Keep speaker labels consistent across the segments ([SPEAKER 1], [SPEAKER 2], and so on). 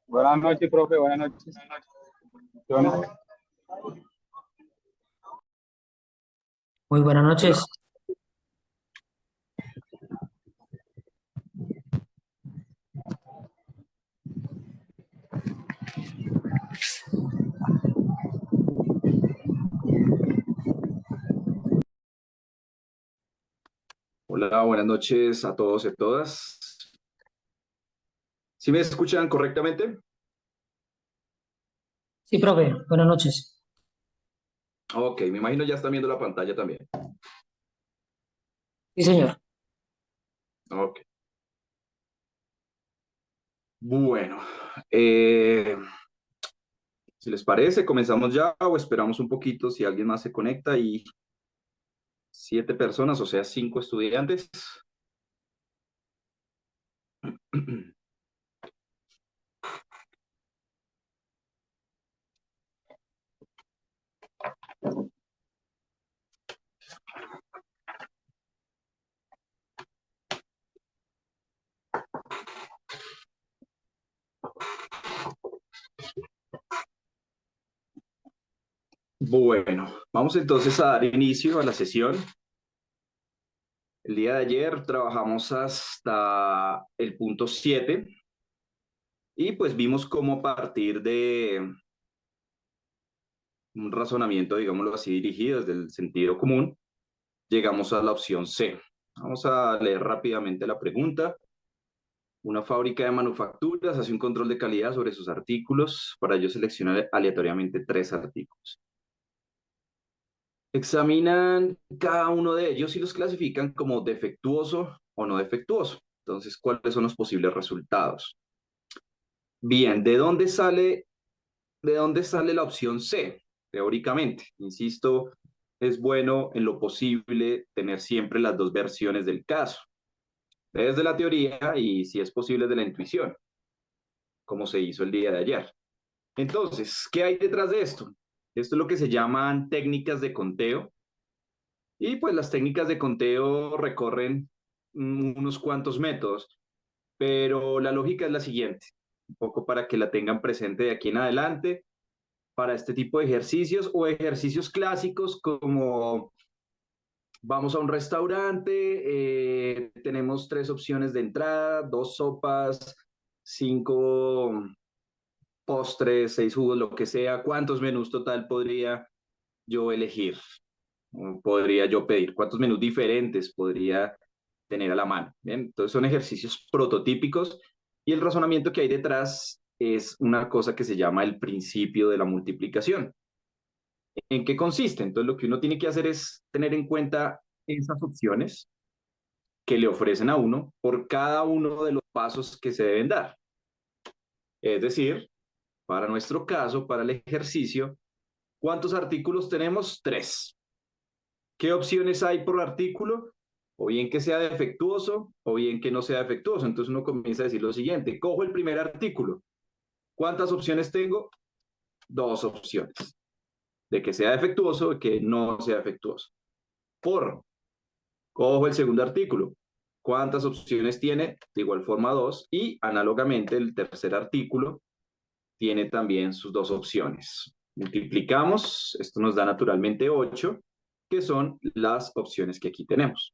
[SPEAKER 1] Buenas noches, profe, buenas noches.
[SPEAKER 2] Muy buenas noches.
[SPEAKER 3] Hola, buenas noches a todos y a todas. ¿Sí me escuchan correctamente?
[SPEAKER 2] Sí, profe, buenas noches.
[SPEAKER 3] Ok, me imagino ya están viendo la pantalla también.
[SPEAKER 2] Sí, señor.
[SPEAKER 3] Ok. Bueno, eh, si les parece, comenzamos ya o esperamos un poquito si alguien más se conecta y 7 personas, o sea, 5 estudiantes. Bueno, vamos entonces a dar inicio a la sesión. El día de ayer trabajamos hasta el punto 7 y pues vimos cómo a partir de un razonamiento, digámoslo así, dirigido desde el sentido común, llegamos a la opción C. Vamos a leer rápidamente la pregunta. Una fábrica de manufacturas hace un control de calidad sobre sus artículos. Para ello selecciona aleatoriamente 3 artículos. Examinan cada uno de ellos y los clasifican como defectuoso o no defectuoso. Entonces, ¿cuáles son los posibles resultados? Bien, ¿de dónde sale la opción C? Teóricamente, insisto, es bueno en lo posible tener siempre las dos versiones del caso, desde la teoría y si es posible de la intuición, como se hizo el día de ayer. Entonces, ¿qué hay detrás de esto? Esto es lo que se llaman técnicas de conteo y pues las técnicas de conteo recorren unos cuantos métodos, pero la lógica es la siguiente, un poco para que la tengan presente de aquí en adelante para este tipo de ejercicios o ejercicios clásicos como vamos a un restaurante, tenemos 3 opciones de entrada, 2 sopas, 5 postres, 6 jugos, lo que sea. ¿Cuántos menús total podría yo elegir? ¿Podría yo pedir? ¿Cuántos menús diferentes podría tener a la mano? Bien, entonces son ejercicios prototípicos y el razonamiento que hay detrás es una cosa que se llama el principio de la multiplicación. ¿En qué consiste? Entonces, lo que uno tiene que hacer es tener en cuenta esas opciones que le ofrecen a uno por cada uno de los pasos que se deben dar. Es decir, para nuestro caso, para el ejercicio, ¿cuántos artículos tenemos? 3. ¿Qué opciones hay por artículo? O bien que sea defectuoso, o bien que no sea defectuoso. Entonces uno comienza a decir lo siguiente, cojo el primer artículo. ¿Cuántas opciones tengo? 2 opciones. De que sea defectuoso o de que no sea defectuoso. Cojo el segundo artículo. ¿Cuántas opciones tiene? De igual forma 2. Y análogamente el tercer artículo tiene también sus 2 opciones. Multiplicamos, esto nos da naturalmente 8, que son las opciones que aquí tenemos.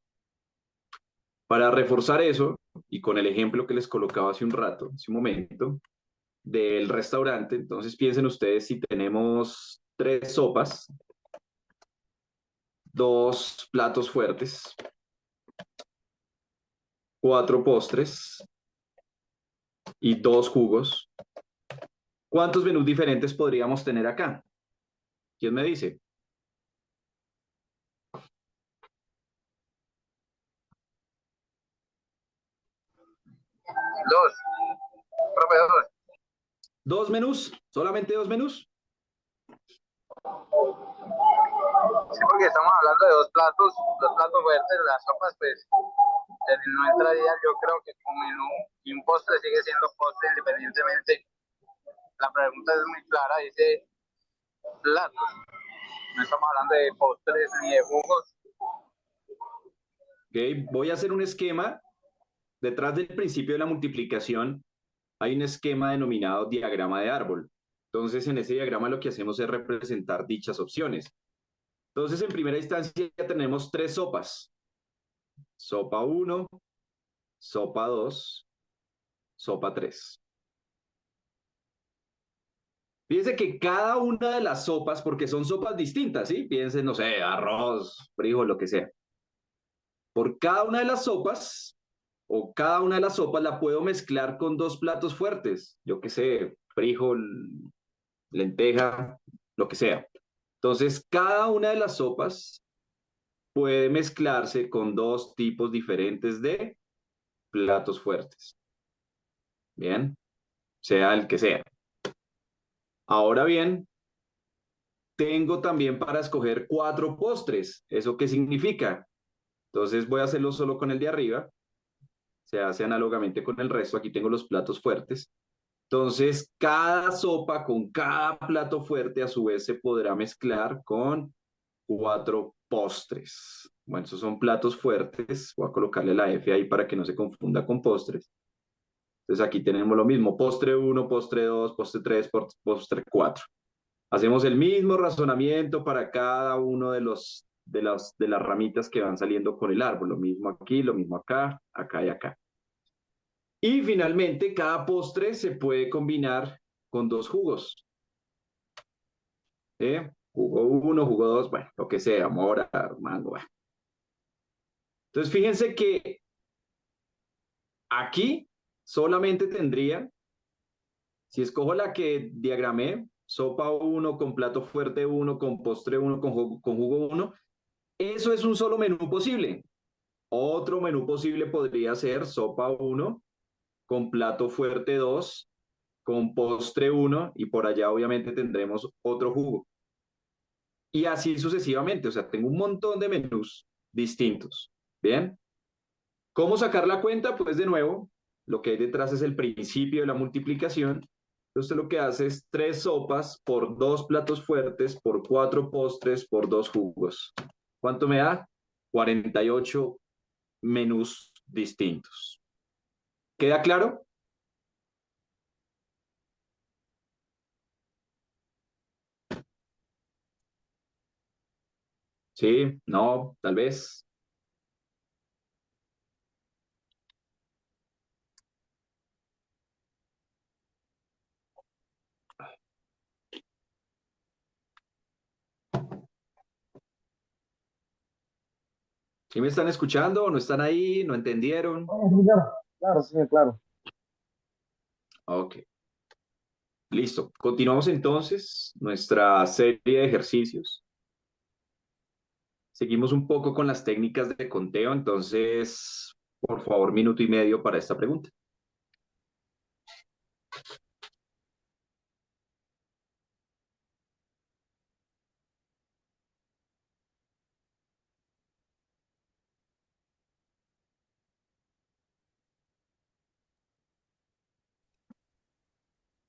[SPEAKER 3] Para reforzar eso, y con el ejemplo que les colocaba hace un rato, hace un momento, del restaurante, entonces piensen ustedes si tenemos 3 sopas, 2 platos fuertes, 4 postres y 2 jugos. ¿Cuántos menús diferentes podríamos tener acá? ¿Quién me dice?
[SPEAKER 1] Dos, profe, dos.
[SPEAKER 3] ¿2 menús? ¿Solamente 2 menús?
[SPEAKER 1] Sí, porque estamos hablando de dos platos fuertes, las sopas, pues, no entraría, yo creo que como menú, y un postre sigue siendo postre independientemente. La pregunta es muy clara, dice platos. No estamos hablando de postres ni de jugos.
[SPEAKER 3] Okay. Voy a hacer un esquema detrás del principio de la multiplicación. hay un esquema denominado diagrama de árbol. Entonces, en ese diagrama lo que hacemos es representar dichas opciones. Entonces, en primera instancia ya tenemos tres sopas. Sopa 1, sopa 2, sopa 3. Fíjense que cada una de las sopas, porque son sopas distintas, ¿sí? Piensen, no sé, arroz, frijol, lo que sea. Por cada una de las sopas, o cada una de las sopas la puedo mezclar con dos platos fuertes. Yo qué sé, frijol, lenteja, lo que sea. Entonces, cada una de las sopas puede mezclarse con dos tipos diferentes de platos fuertes. Bien, sea el que sea. Ahora bien, tengo también para escoger cuatro postres. ¿Eso qué significa? Entonces voy a hacerlo solo con el de arriba. Se hace análogamente con el resto. Aquí tengo los platos fuertes. Entonces, cada sopa con cada plato fuerte a su vez se podrá mezclar con cuatro postres. Bueno, esos son platos fuertes. Voy a colocarle la F ahí para que no se confunda con postres. Entonces aquí tenemos lo mismo, postre 1, postre 2, postre 3, postre 4. Hacemos el mismo razonamiento para cada uno de las ramitas que van saliendo con el árbol. Lo mismo aquí, lo mismo acá, acá y acá. Y finalmente, cada postre se puede combinar con dos jugos. ¿Sí? Jugo 1, jugo 2, bueno, lo que sea, mora, mango. Bueno. Entonces, fíjense que aquí solamente tendría, si escojo la que diagramé, sopa 1 con plato fuerte 1, con postre 1, con jugo 1, eso es un solo menú posible. Otro menú posible podría ser sopa 1 con plato fuerte 2, con postre 1 y por allá obviamente tendremos otro jugo. Y así sucesivamente, o sea, tengo un montón de menús distintos. ¿Bien? ¿Cómo sacar la cuenta? Pues de nuevo, lo que hay detrás es el principio de la multiplicación. Entonces lo que hace es 3 sopas por 2 platos fuertes, por 4 postres, por 2 jugos. ¿Cuánto me da? 48 menús distintos. ¿Queda claro? Sí, no, tal vez. ¿Sí me están escuchando? ¿No están ahí? ¿No entendieron?
[SPEAKER 4] Sí, claro, claro, sí, claro.
[SPEAKER 3] Ok, listo. Continuamos entonces nuestra serie de ejercicios. Seguimos un poco con las técnicas de conteo, entonces, por favor, minuto y medio para esta pregunta.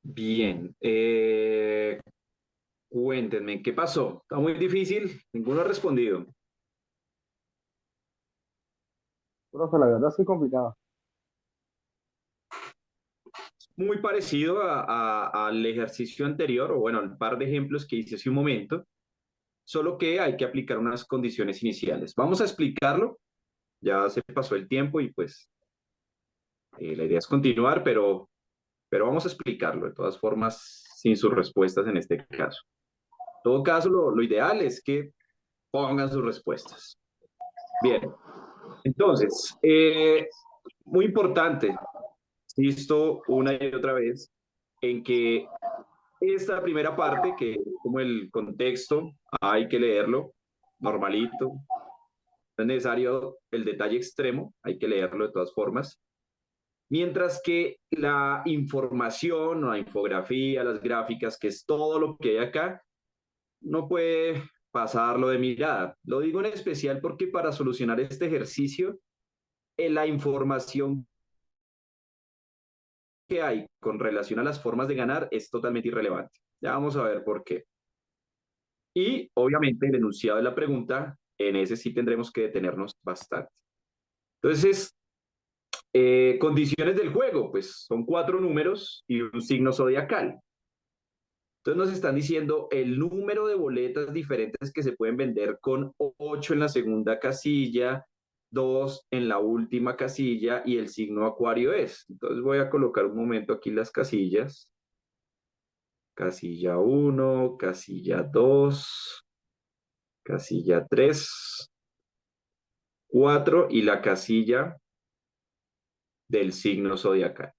[SPEAKER 3] Bien, cuéntenme, ¿qué pasó? Está muy difícil, ninguno ha respondido.
[SPEAKER 4] Profe, la verdad sí complicado.
[SPEAKER 3] Muy parecido al ejercicio anterior, o bueno, al par de ejemplos que hice hace un momento, solo que hay que aplicar unas condiciones iniciales. Vamos a explicarlo, ya se pasó el tiempo y pues la idea es continuar, pero vamos a explicarlo de todas formas sin sus respuestas en este caso. En todo caso, lo ideal es que pongan sus respuestas. Bien, entonces, muy importante, insisto una y otra vez, en que esta primera parte, que es como el contexto, hay que leerlo normalito, no es necesario el detalle extremo, hay que leerlo de todas formas. Mientras que la información, la infografía, las gráficas, que es todo lo que hay acá, no puede pasarlo de mirada. Lo digo en especial porque para solucionar este ejercicio, la información que hay con relación a las formas de ganar es totalmente irrelevante. Ya vamos a ver por qué. Y obviamente el enunciado de la pregunta, en ese sí tendremos que detenernos bastante. Entonces, Condiciones del juego, pues son 4 números y un signo zodiacal. Entonces nos están diciendo el número de boletas diferentes que se pueden vender con 8 en la segunda casilla, 2 en la última casilla y el signo acuario es. Entonces voy a colocar un momento aquí las casillas. Casilla 1, casilla 2, casilla 3, 4 y la casilla del signo zodiacal.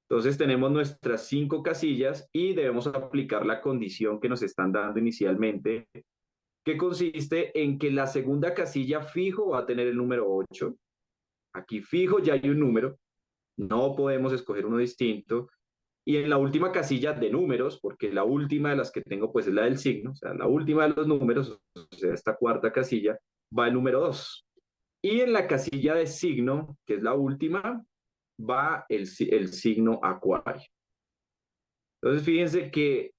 [SPEAKER 3] Entonces tenemos nuestras 5 casillas y debemos aplicar la condición que nos están dando inicialmente, que consiste en que la segunda casilla fijo va a tener el número 8. Aquí fijo ya hay un número, no podemos escoger uno distinto. Y en la última casilla de números, porque la última de las que tengo pues es la del signo, o sea, la última de los números, o sea, esta cuarta casilla, va el número 2. Y en la casilla de signo, que es la última, va el signo acuario. Entonces, fíjense que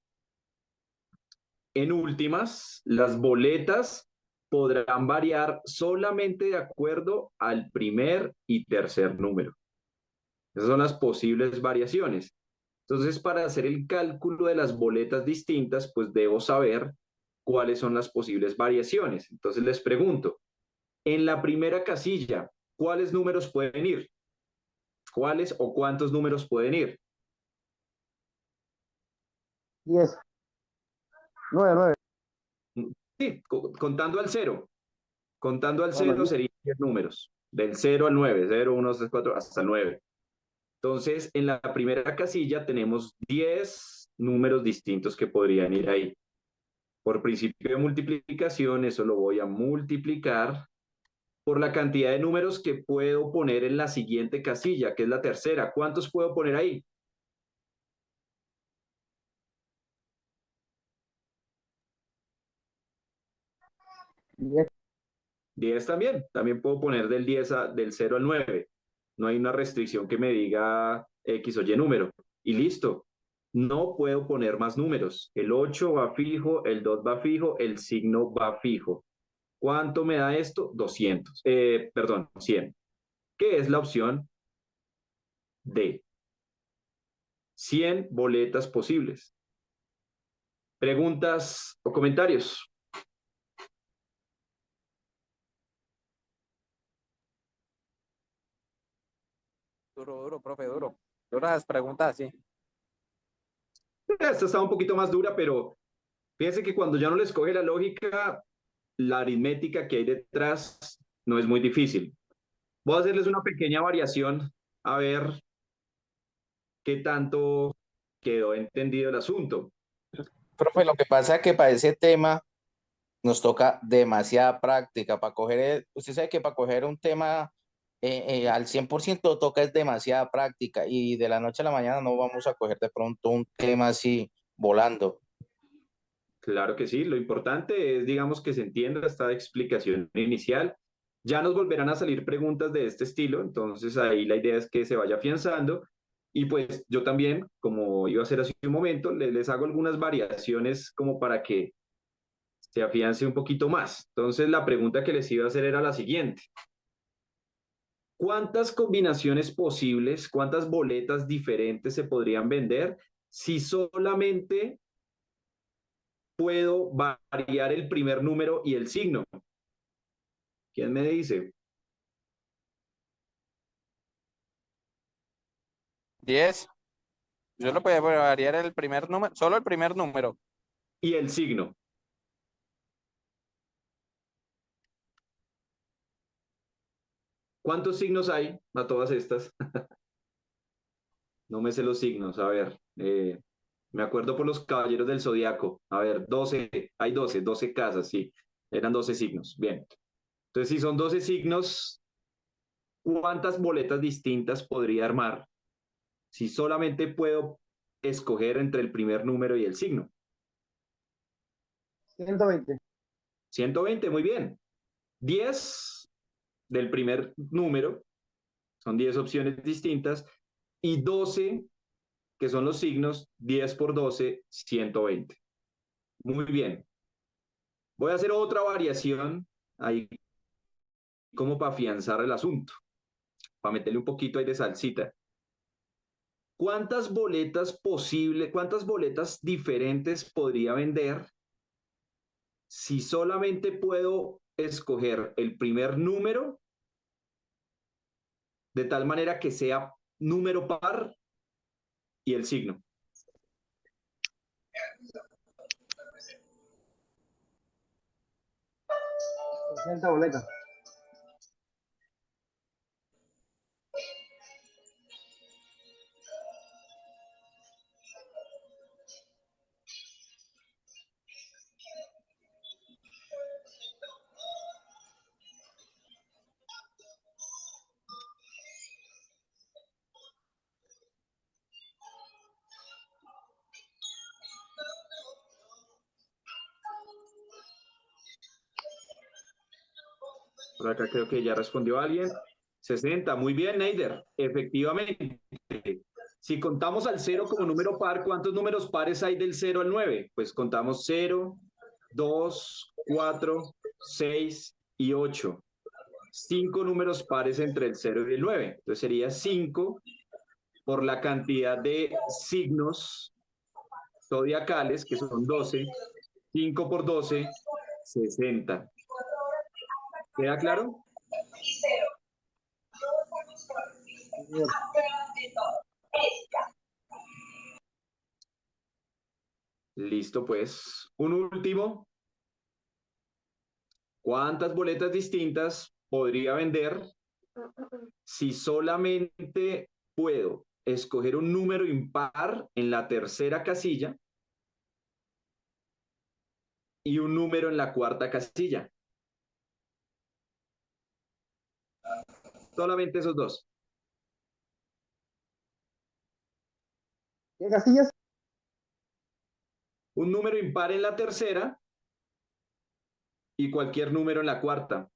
[SPEAKER 3] en últimas, las boletas podrán variar solamente de acuerdo al primer y tercer número. Esas son las posibles variaciones. Entonces, para hacer el cálculo de las boletas distintas, pues debo saber cuáles son las posibles variaciones. Entonces, les pregunto, en la primera casilla, ¿cuáles números pueden ir? ¿Cuáles o cuántos números pueden ir?
[SPEAKER 4] 10, 9, 9.
[SPEAKER 3] Sí, contando al cero. Contando al
[SPEAKER 4] Bueno,
[SPEAKER 3] cero serían 10 números, del 0 al 9, 0, 1, 2, 3, 4, hasta 9. Entonces, en la primera casilla tenemos 10 números distintos que podrían ir ahí. Por principio de multiplicación, eso lo voy a multiplicar por la cantidad de números que puedo poner en la siguiente casilla, que es la tercera. ¿Cuántos puedo poner ahí?
[SPEAKER 4] 10.
[SPEAKER 3] 10 también. También puedo poner del 0 al 9. No hay una restricción que me diga X o Y número. Y listo. No puedo poner más números. El 8 va fijo, el 2 va fijo, el signo va fijo. ¿Cuánto me da esto? 200. Perdón, 100. ¿Qué es la opción D? 100 boletas posibles. ¿Preguntas o comentarios?
[SPEAKER 5] Duro, duro, profe, duro. Duras las preguntas, sí.
[SPEAKER 3] Esta está un poquito más dura, pero fíjense que cuando ya no les coge la lógica, la aritmética que hay detrás no es muy difícil. Voy a hacerles una pequeña variación a ver qué tanto quedó entendido el asunto.
[SPEAKER 5] Profe, lo que pasa es que para ese tema nos toca demasiada práctica. Para coger, usted sabe que para coger un tema al 100% toca es demasiada práctica y de la noche a la mañana no vamos a coger de pronto un tema así volando.
[SPEAKER 3] Claro que sí, lo importante es, digamos, que se entienda esta explicación inicial. Ya nos volverán a salir preguntas de este estilo, entonces ahí la idea es que se vaya afianzando. Y pues yo también, como iba a hacer hace un momento, les hago algunas variaciones como para que se afiance un poquito más. Entonces la pregunta que les iba a hacer era la siguiente. ¿Cuántas combinaciones posibles, cuántas boletas diferentes se podrían vender si solamente puedo variar el primer número y el signo? ¿Quién me dice?
[SPEAKER 5] 10. Yo lo podía variar el primer número, solo el primer número.
[SPEAKER 3] Y el signo. ¿Cuántos signos hay a todas estas? No me sé los signos. A ver, me acuerdo por los caballeros del zodiaco. A ver, 12, hay 12 casas, sí. Eran 12 signos. Bien. Entonces, si son 12 signos, ¿cuántas boletas distintas podría armar si solamente puedo escoger entre el primer número y el signo?
[SPEAKER 4] 120.
[SPEAKER 3] 120, muy bien. 10 del primer número, son 10 opciones distintas, y 12, que son los signos, 10 por 12, 120. Muy bien. Voy a hacer otra variación ahí como para afianzar el asunto. para meterle un poquito ahí de salsita. ¿Cuántas boletas diferentes podría vender si solamente puedo escoger el primer número de tal manera que sea número par y el signo?
[SPEAKER 4] Boletas.
[SPEAKER 3] Por acá creo que ya respondió alguien. 60, muy bien, Neider. Efectivamente. Si contamos al 0 como número par, ¿cuántos números pares hay del 0 al 9? Pues contamos 0, 2, 4, 6 y 8. 5 números pares entre el 0 y el 9. Entonces sería 5 por la cantidad de signos zodiacales, que son 12. 5 por 12, 60. ¿Queda claro? Listo, pues. Un último. ¿Cuántas boletas distintas podría vender si solamente puedo escoger un número impar en la tercera casilla y un número en la cuarta casilla? Solamente esos dos.
[SPEAKER 4] ¿Qué casillas?
[SPEAKER 3] Un número impar en la tercera y cualquier número en la cuarta.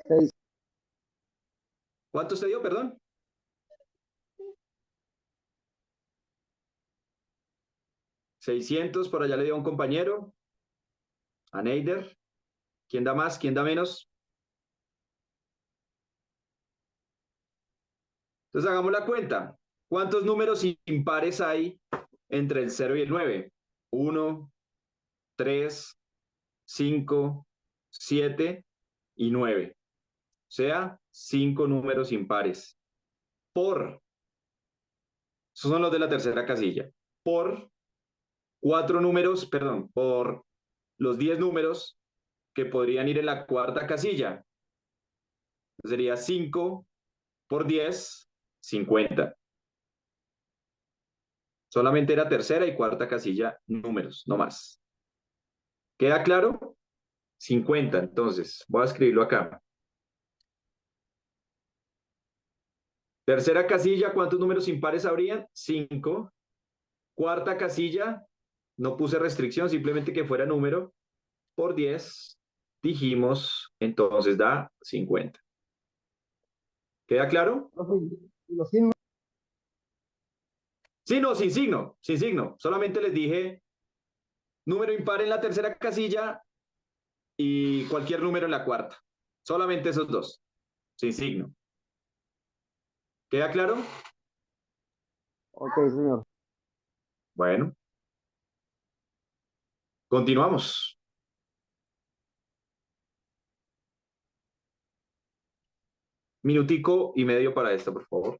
[SPEAKER 4] Seis.
[SPEAKER 3] ¿Cuántos te dio, perdón? 600, por allá le dio a un compañero. A Neider. ¿Quién da más? ¿Quién da menos? Entonces hagamos la cuenta. ¿Cuántos números impares hay entre el 0 y el 9? 1, 3, 5, 7 y 9. O sea, 5 números impares. Esos son los de la tercera casilla. Por 4 números, perdón, por los 10 números que podrían ir en la cuarta casilla. Sería 5 por 10, 50. Solamente era tercera y cuarta casilla números, no más. ¿Queda claro? 50, entonces. Voy a escribirlo acá. Tercera casilla, ¿cuántos números impares habrían? 5. Cuarta casilla, no puse restricción, simplemente que fuera número. Por 10, dijimos, entonces da 50. ¿Queda claro?
[SPEAKER 4] Los signos.
[SPEAKER 3] Sí, no, sin signo, sin signo. Solamente les dije número impar en la tercera casilla y cualquier número en la cuarta. Solamente esos dos, sin signo. ¿Queda claro?
[SPEAKER 4] Ok, señor.
[SPEAKER 3] Bueno. Continuamos. Minutico y medio para esto, por favor.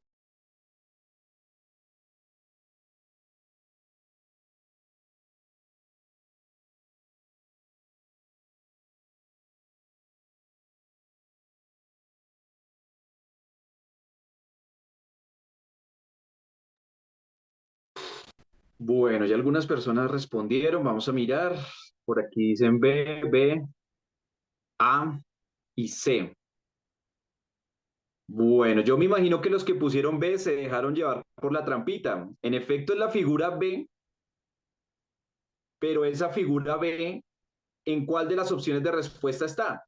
[SPEAKER 3] Bueno, ya algunas personas respondieron. Vamos a mirar. Por aquí dicen B, B, A y C. Bueno, yo me imagino que los que pusieron B se dejaron llevar por la trampita. En efecto, es la figura B, pero esa figura B, ¿en cuál de las opciones de respuesta está?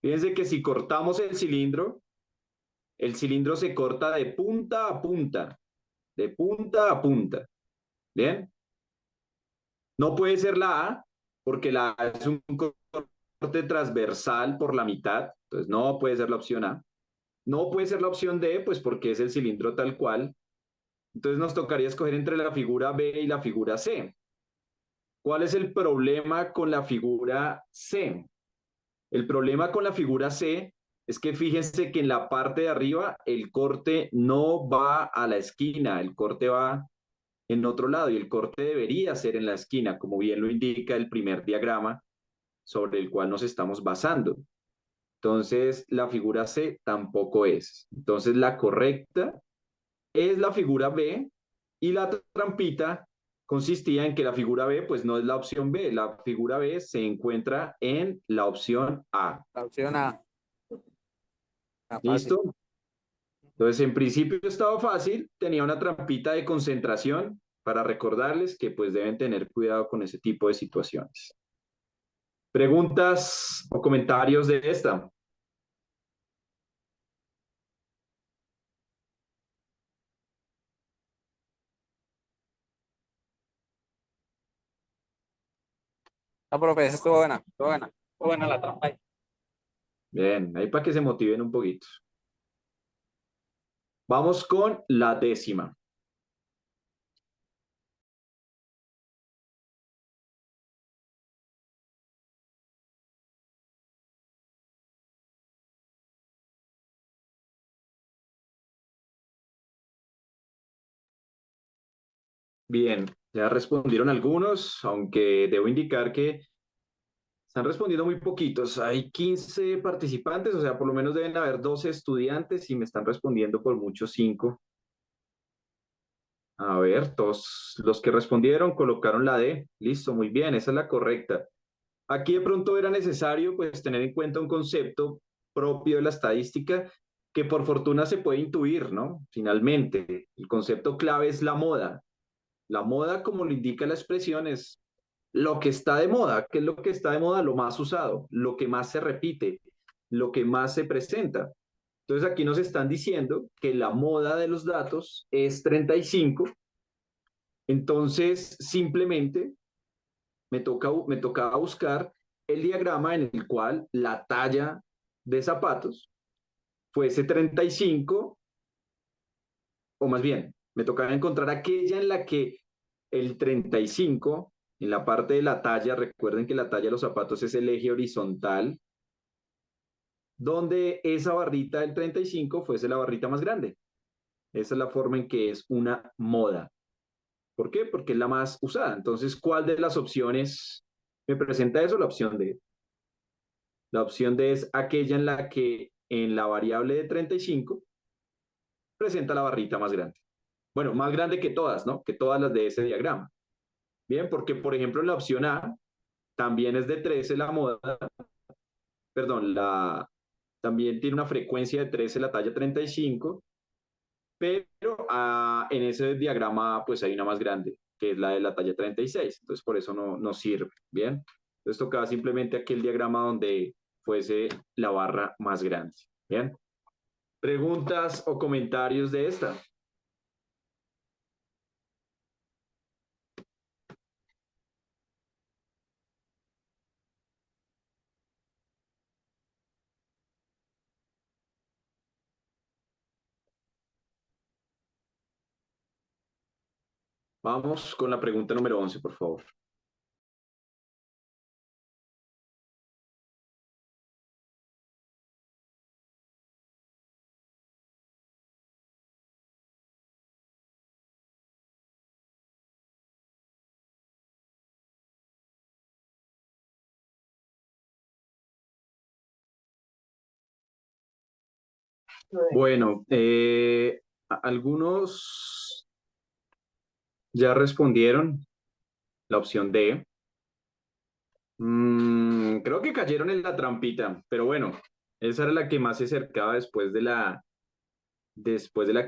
[SPEAKER 3] Fíjense que si cortamos el cilindro se corta de punta a punta, de punta a punta. ¿Bien? No puede ser la A, porque la A es un corte transversal por la mitad, entonces no puede ser la opción A. No puede ser la opción D, pues porque es el cilindro tal cual. Entonces nos tocaría escoger entre la figura B y la figura C. ¿Cuál es el problema con la figura C? El problema con la figura C es que fíjense que en la parte de arriba el corte no va a la esquina, el corte va en otro lado y el corte debería ser en la esquina, como bien lo indica el primer diagrama sobre el cual nos estamos basando. Entonces, la figura C tampoco es. Entonces, la correcta es la figura B y la trampita consistía en que la figura B pues no es la opción B, la figura B se encuentra en la opción A.
[SPEAKER 5] La opción A. Ah, fácil.
[SPEAKER 3] ¿Listo? Entonces, en principio estaba fácil, tenía una trampita de concentración para recordarles que pues deben tener cuidado con ese tipo de situaciones. ¿Preguntas o comentarios de esta?
[SPEAKER 5] No, profe, esa estuvo buena, estuvo buena. Estuvo buena la trampa ahí.
[SPEAKER 3] Bien, ahí para que se motiven un poquito. Vamos con la décima. Bien, ya respondieron algunos, aunque debo indicar que están respondiendo muy poquitos. Hay 15 participantes, o sea, por lo menos deben haber 12 estudiantes y me están respondiendo por mucho 5. A ver, todos los que respondieron colocaron la D. Listo, muy bien, esa es la correcta. Aquí de pronto era necesario pues tener en cuenta un concepto propio de la estadística que por fortuna se puede intuir, ¿no? Finalmente, el concepto clave es la moda. La moda, como lo indica la expresión, es lo que está de moda. ¿Qué es lo que está de moda? Lo más usado, lo que más se repite, lo que más se presenta. Entonces aquí nos están diciendo que la moda de los datos es 35. Entonces simplemente me tocaba buscar el diagrama en el cual la talla de zapatos fuese 35, o más bien, me tocaba encontrar aquella en la que el 35, en la parte de la talla, recuerden que la talla de los zapatos es el eje horizontal, donde esa barrita del 35 fuese la barrita más grande. Esa es la forma en que es una moda. ¿Por qué? Porque es la más usada. Entonces, ¿cuál de las opciones me presenta eso? La opción D. La opción D es aquella en la que en la variable de 35 presenta la barrita más grande. Bueno, más grande que todas, ¿no? Que todas las de ese diagrama. Bien, porque por ejemplo en la opción A también es de 13 la moda, perdón, también tiene una frecuencia de 13 la talla 35, pero en ese diagrama pues hay una más grande, que es la de la talla 36, entonces por eso no sirve, ¿bien? Entonces tocaba simplemente aquel diagrama donde fuese la barra más grande, ¿bien? ¿Preguntas o comentarios de esta? Vamos con la pregunta número 11, por favor. Bueno, algunos ya respondieron la opción D. Creo que cayeron en la trampita, pero bueno, esa era la que más se acercaba después de la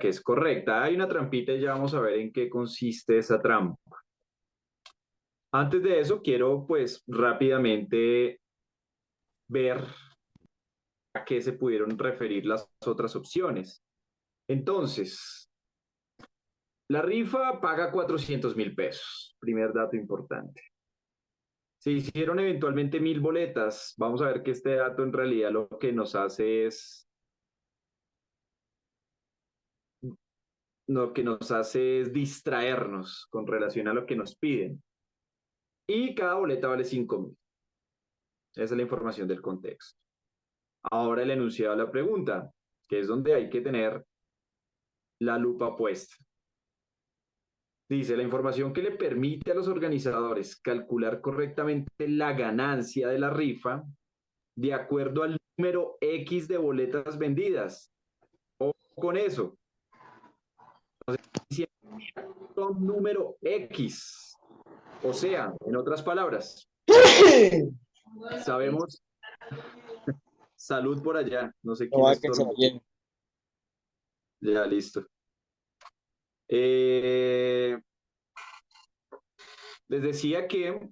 [SPEAKER 3] que es correcta. Hay una trampita y ya vamos a ver en qué consiste esa trampa. Antes de eso, quiero pues rápidamente ver a qué se pudieron referir las otras opciones. Entonces, la rifa paga 400.000 pesos. Primer dato importante. Se hicieron eventualmente 1.000 boletas. Vamos a ver que este dato en realidad lo que nos hace es distraernos con relación a lo que nos piden. Y cada boleta vale 5.000. Esa es la información del contexto. Ahora el enunciado de la pregunta, que es donde hay que tener la lupa puesta. Dice, la información que le permite a los organizadores calcular correctamente la ganancia de la rifa de acuerdo al número X de boletas vendidas. O con eso. Entonces, son número X. O sea, en otras palabras, sabemos, salud por allá, no sé quién estornudó. Ya, listo. Les decía que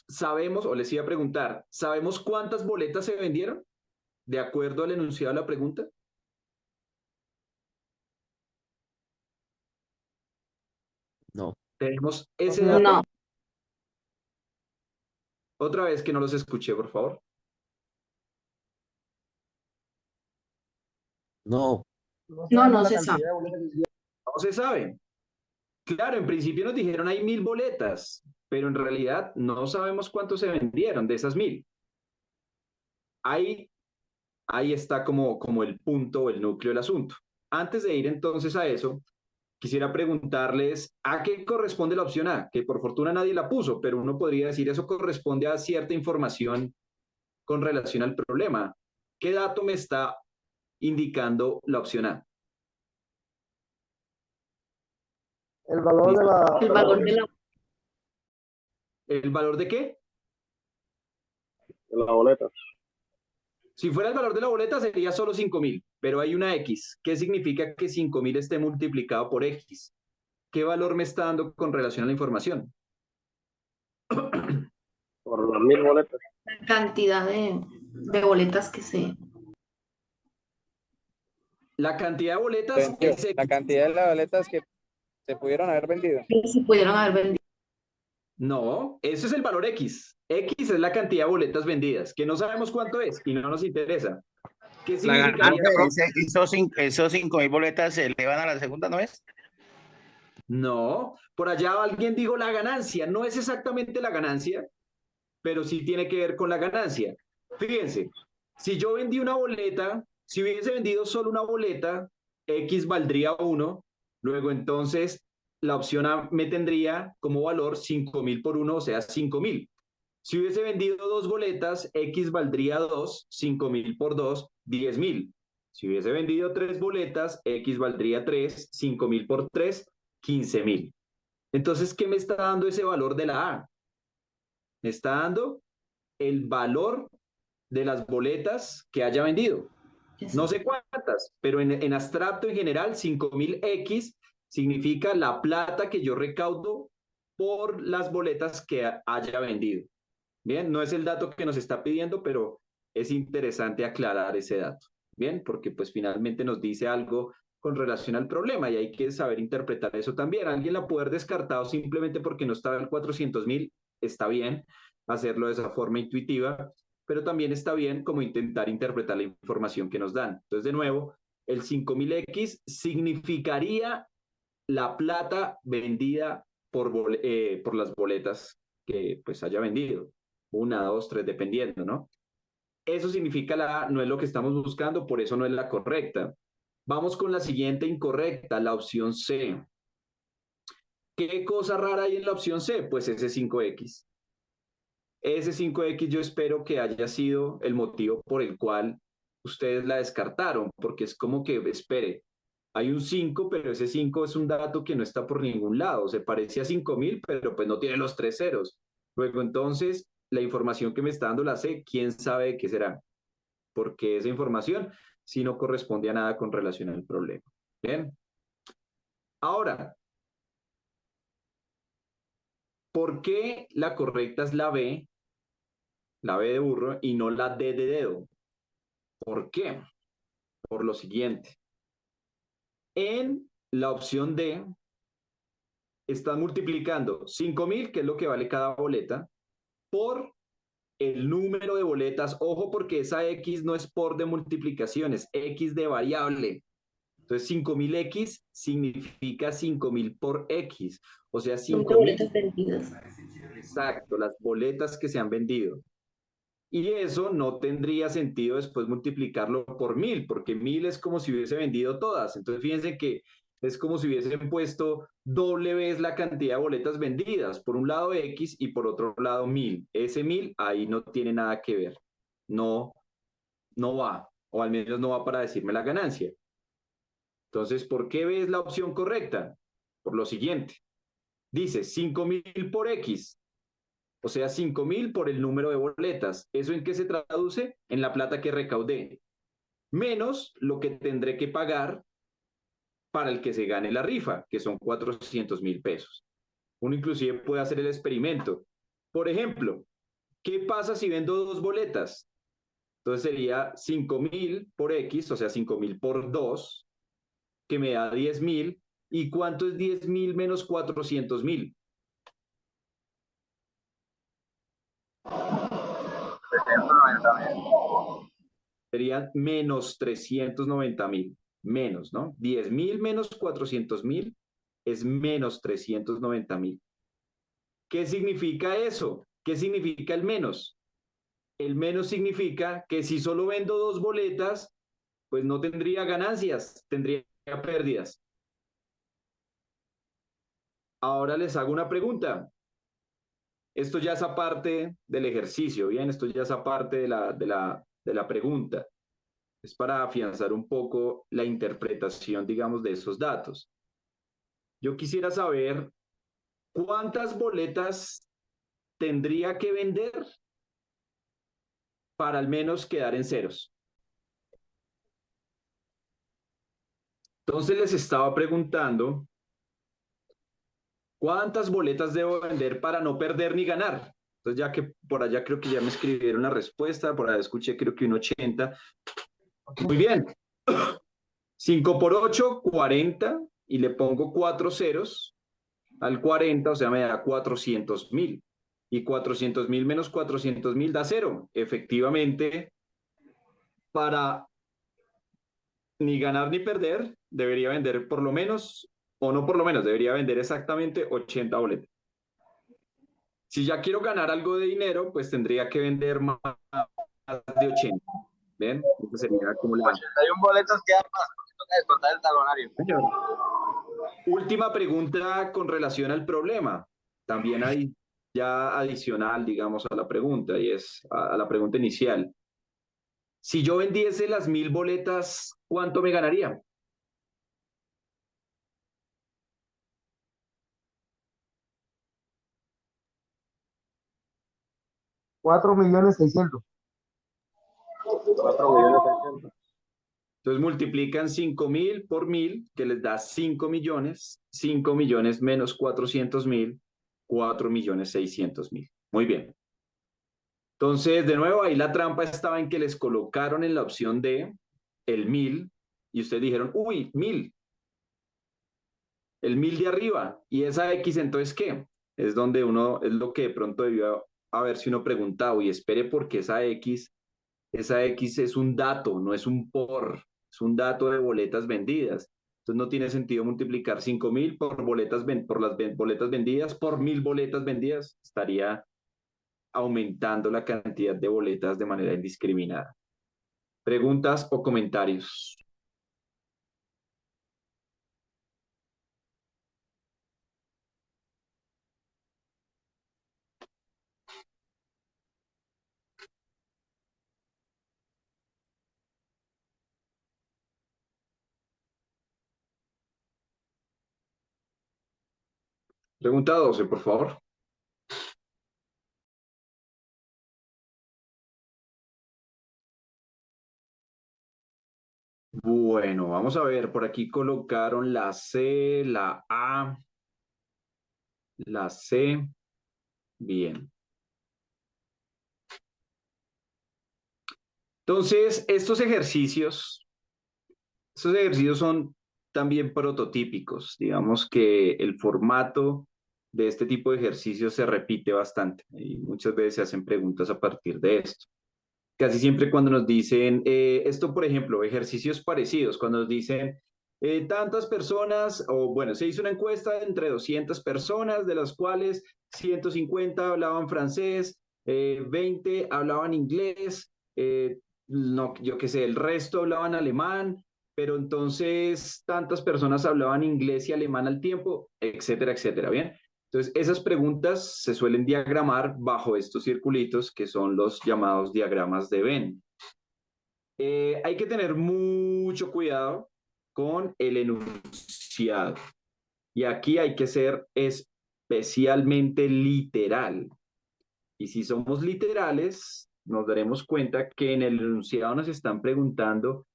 [SPEAKER 3] sabemos, o les iba a preguntar, ¿sabemos cuántas boletas se vendieron? De acuerdo al enunciado de la pregunta.
[SPEAKER 6] No.
[SPEAKER 3] ¿Tenemos ese dato?
[SPEAKER 7] No.
[SPEAKER 3] Otra vez que no los escuché, por favor.
[SPEAKER 6] No.
[SPEAKER 7] No,
[SPEAKER 4] sabemos
[SPEAKER 7] no
[SPEAKER 4] la
[SPEAKER 7] se
[SPEAKER 4] cantidad
[SPEAKER 7] sabe.
[SPEAKER 4] de boletas que hicieron.
[SPEAKER 3] No se sabe. Claro, en principio nos dijeron hay 1.000 boletas, pero en realidad no sabemos cuántos se vendieron de esas 1.000. Ahí está como el punto o el núcleo del asunto. Antes de ir entonces a eso, quisiera preguntarles a qué corresponde la opción A, que por fortuna nadie la puso, pero uno podría decir eso corresponde a cierta información con relación al problema. ¿Qué dato me está indicando la opción A?
[SPEAKER 4] El valor de la...
[SPEAKER 7] El valor de la
[SPEAKER 3] ¿El valor de qué?
[SPEAKER 4] de la boleta.
[SPEAKER 3] Si fuera el valor de la boleta sería solo 5.000, pero hay una X. ¿Qué significa que 5.000 esté multiplicado por X? ¿Qué valor me está dando con relación a la información?
[SPEAKER 4] Por las 1.000 boletas.
[SPEAKER 7] cantidad de boletas que se...
[SPEAKER 3] La cantidad de boletas es X.
[SPEAKER 1] La cantidad de las boletas que se pudieron haber vendido.
[SPEAKER 7] que se pudieron haber vendido.
[SPEAKER 3] No, eso es el valor X. X es la cantidad de boletas vendidas, que no sabemos cuánto es y no nos interesa. ¿Qué significaría?
[SPEAKER 5] Esos 5.000 boletas se elevan a la segunda, ¿no es?
[SPEAKER 3] No, por allá alguien dijo la ganancia. No es exactamente la ganancia, pero sí tiene que ver con la ganancia. Fíjense, si yo vendí una boleta, si hubiese vendido solo una boleta, X valdría 1, luego entonces la opción A me tendría como valor 5.000 por 1, o sea, 5.000. Si hubiese vendido 2 boletas, X valdría 2, 5.000 por 2, 10.000. Si hubiese vendido 3 boletas, X valdría 3, 5.000 por 3, 15.000. Entonces, ¿qué me está dando ese valor de la A? Me está dando el valor de las boletas que haya vendido. No sé cuántas, pero en abstracto en general, 5.000X significa la plata que yo recaudo por las boletas que haya vendido. Bien, no es el dato que nos está pidiendo, pero es interesante aclarar ese dato. Bien, porque pues finalmente nos dice algo con relación al problema y hay que saber interpretar eso también. Alguien la puede haber descartado simplemente porque no estaba en 400.000, está bien hacerlo de esa forma intuitiva, pero también está bien como intentar interpretar la información que nos dan. Entonces, de nuevo, el 5.000X significaría la plata vendida por las boletas que pues haya vendido. 1, 2, 3, dependiendo, ¿no? Eso significa la A, no es lo que estamos buscando, por eso no es la correcta. Vamos con la siguiente incorrecta, la opción C. ¿Qué cosa rara hay en la opción C? Pues ese 5X. Ese 5X yo espero que haya sido el motivo por el cual ustedes la descartaron, porque es como que, espere, hay un 5, pero ese 5 es un dato que no está por ningún lado, se parece a 5.000, pero pues no tiene los 3 ceros. Luego entonces, la información que me está dando la C, ¿quién sabe de qué será? Porque esa información sí no corresponde a nada con relación al problema. Bien. Ahora, ¿por qué la correcta es la B la B de burro, y no la D de dedo. ¿Por qué? Por lo siguiente. En la opción D, están multiplicando 5.000, que es lo que vale cada boleta, por el número de boletas. Ojo, porque esa X no es por de multiplicación, es X de variable. Entonces, 5.000X significa 5.000 por X. O sea,
[SPEAKER 7] Número de
[SPEAKER 3] 5.000.
[SPEAKER 7] boletas vendidas.
[SPEAKER 3] Exacto, las boletas que se han vendido. Y eso no tendría sentido después multiplicarlo por 1.000, porque 1.000 es como si hubiese vendido todas. Entonces, fíjense que es como si hubiesen puesto doble vez la cantidad de boletas vendidas. Por un lado X y por otro lado 1.000. Ese 1.000 ahí no tiene nada que ver. No, no va, o al menos no va para decirme la ganancia. Entonces, ¿por qué B es la opción correcta? Por lo siguiente. Dice 5.000 por X. O sea, 5.000 por el número de boletas. ¿Eso en qué se traduce? En la plata que recaudé. Menos lo que tendré que pagar para el que se gane la rifa, que son 400.000 pesos. Uno inclusive puede hacer el experimento. Por ejemplo, ¿qué pasa si vendo 2 boletas? Entonces sería 5.000 por X, o sea, 5.000 por 2, que me da 10.000. ¿Y cuánto es 10.000 menos 400.000?
[SPEAKER 1] 390.000.
[SPEAKER 3] Serían menos 390.000. Menos, ¿no? 10.000 menos 400.000 es menos 390.000. ¿Qué significa eso? ¿Qué significa el menos? El menos significa que si solo vendo 2 boletas, pues no tendría ganancias, tendría pérdidas. Ahora les hago una pregunta. Esto ya es aparte del ejercicio, ¿bien? Esto ya es aparte de la pregunta. Es para afianzar un poco la interpretación, digamos, de esos datos. Yo quisiera saber cuántas boletas tendría que vender para al menos quedar en ceros. Entonces les estaba preguntando, ¿cuántas boletas debo vender para no perder ni ganar? Entonces ya que por allá creo que ya me escribieron la respuesta, por allá escuché creo que un 80. Muy bien. 5 por 8, 40, y le pongo 4 ceros al 40, o sea, me da 400.000. Y 400.000 menos 400.000 da 0. Efectivamente, para ni ganar ni perder, debería vender por lo menos, o no por lo menos, debería vender exactamente 80 boletas. Si ya quiero ganar algo de dinero, pues tendría que vender más de 80. ¿Ven? Esa sería como la...
[SPEAKER 1] 81 boletas quedan más, porque toca descontar el talonario.
[SPEAKER 3] Señor. Última pregunta con relación al problema. También hay ya adicional, digamos, a la pregunta, y es a la pregunta inicial. Si yo vendiese las 1.000 boletas, ¿cuánto me ganaría?
[SPEAKER 4] $4.600.000. 4.600.000.
[SPEAKER 3] Entonces multiplican 5.000 por 1.000, que les da 5 millones. 5 millones menos 400.000, 4.600.000. Muy bien. Entonces, de nuevo, ahí la trampa estaba en que les colocaron en la opción D el 1.000 y ustedes dijeron, uy, 1.000. El 1.000 de arriba. ¿Y esa X entonces qué? Es donde uno, es lo que de pronto debió haberse uno preguntado, y espere, porque esa X es un dato, no es un por, es un dato de boletas vendidas. Entonces no tiene sentido multiplicar 5.000 por las boletas vendidas por 1.000 boletas vendidas. Estaría aumentando la cantidad de boletas de manera indiscriminada. ¿Preguntas o comentarios? Pregunta 12, por favor. Bueno, vamos a ver, por aquí colocaron la C, la A, la C. Bien. Entonces, estos ejercicios son también prototípicos. Digamos que el formato de este tipo de ejercicios se repite bastante y muchas veces se hacen preguntas a partir de esto. Casi siempre cuando nos dicen, esto por ejemplo, ejercicios parecidos, cuando nos dicen tantas personas, o bueno, se hizo una encuesta entre 200 personas, de las cuales 150 hablaban francés, 20 hablaban inglés, no, yo qué sé, el resto hablaban alemán, pero entonces tantas personas hablaban inglés y alemán al tiempo, etcétera, etcétera, ¿bien? Entonces, esas preguntas se suelen diagramar bajo estos circulitos que son los llamados diagramas de Venn. Hay que tener mucho cuidado con el enunciado. Y aquí hay que ser especialmente literal. Y si somos literales, nos daremos cuenta que en el enunciado nos están preguntando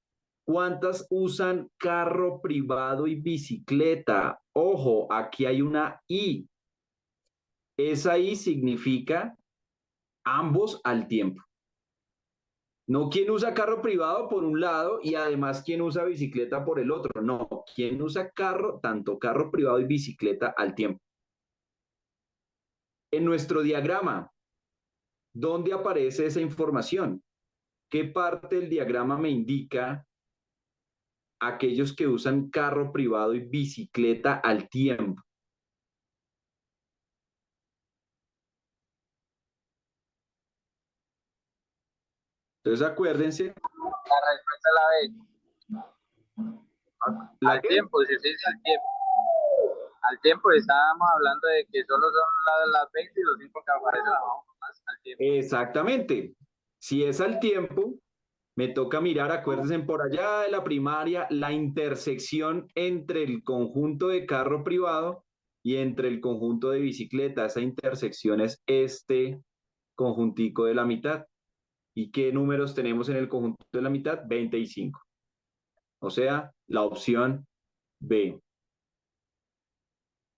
[SPEAKER 3] cuántas usan carro privado y bicicleta. Ojo, aquí hay una I. Esa I significa ambos al tiempo. No quien usa carro privado por un lado y además quien usa bicicleta por el otro. No, quien usa carro, tanto carro privado y bicicleta al tiempo. En nuestro diagrama, ¿dónde aparece esa información? ¿Qué parte del diagrama me indica aquellos que usan carro privado y bicicleta al tiempo? Entonces acuérdense.
[SPEAKER 1] La respuesta es la B. Al tiempo, si se dice al tiempo. Al tiempo estábamos hablando de que solo son las 20 y los 5 que aparecen abajo, más al tiempo.
[SPEAKER 3] Exactamente. Si es al tiempo, me toca mirar, acuérdense por allá de la primaria, la intersección entre el conjunto de carro privado y entre el conjunto de bicicleta. Esa intersección es este conjuntico de la mitad. ¿Y qué números tenemos en el conjunto de la mitad? 25. O sea, la opción B.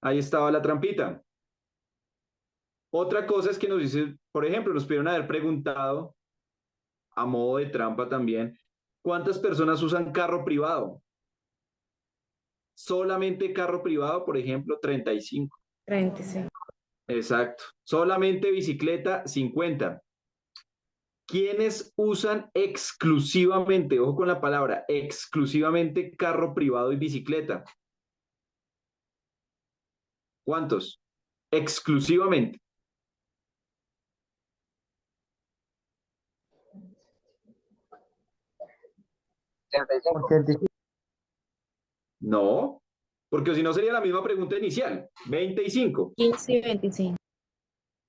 [SPEAKER 3] Ahí estaba la trampita. Otra cosa es que nos dice, por ejemplo, nos pudieron haber preguntado, a modo de trampa también, ¿cuántas personas usan carro privado? Solamente carro privado, por ejemplo, 35.
[SPEAKER 7] 35.
[SPEAKER 3] Exacto. Solamente bicicleta, 50. ¿Quiénes usan exclusivamente, ojo con la palabra, exclusivamente carro privado y bicicleta? ¿Cuántos? Exclusivamente. No, porque si no sería la misma pregunta inicial. 25.
[SPEAKER 7] 15 y 25.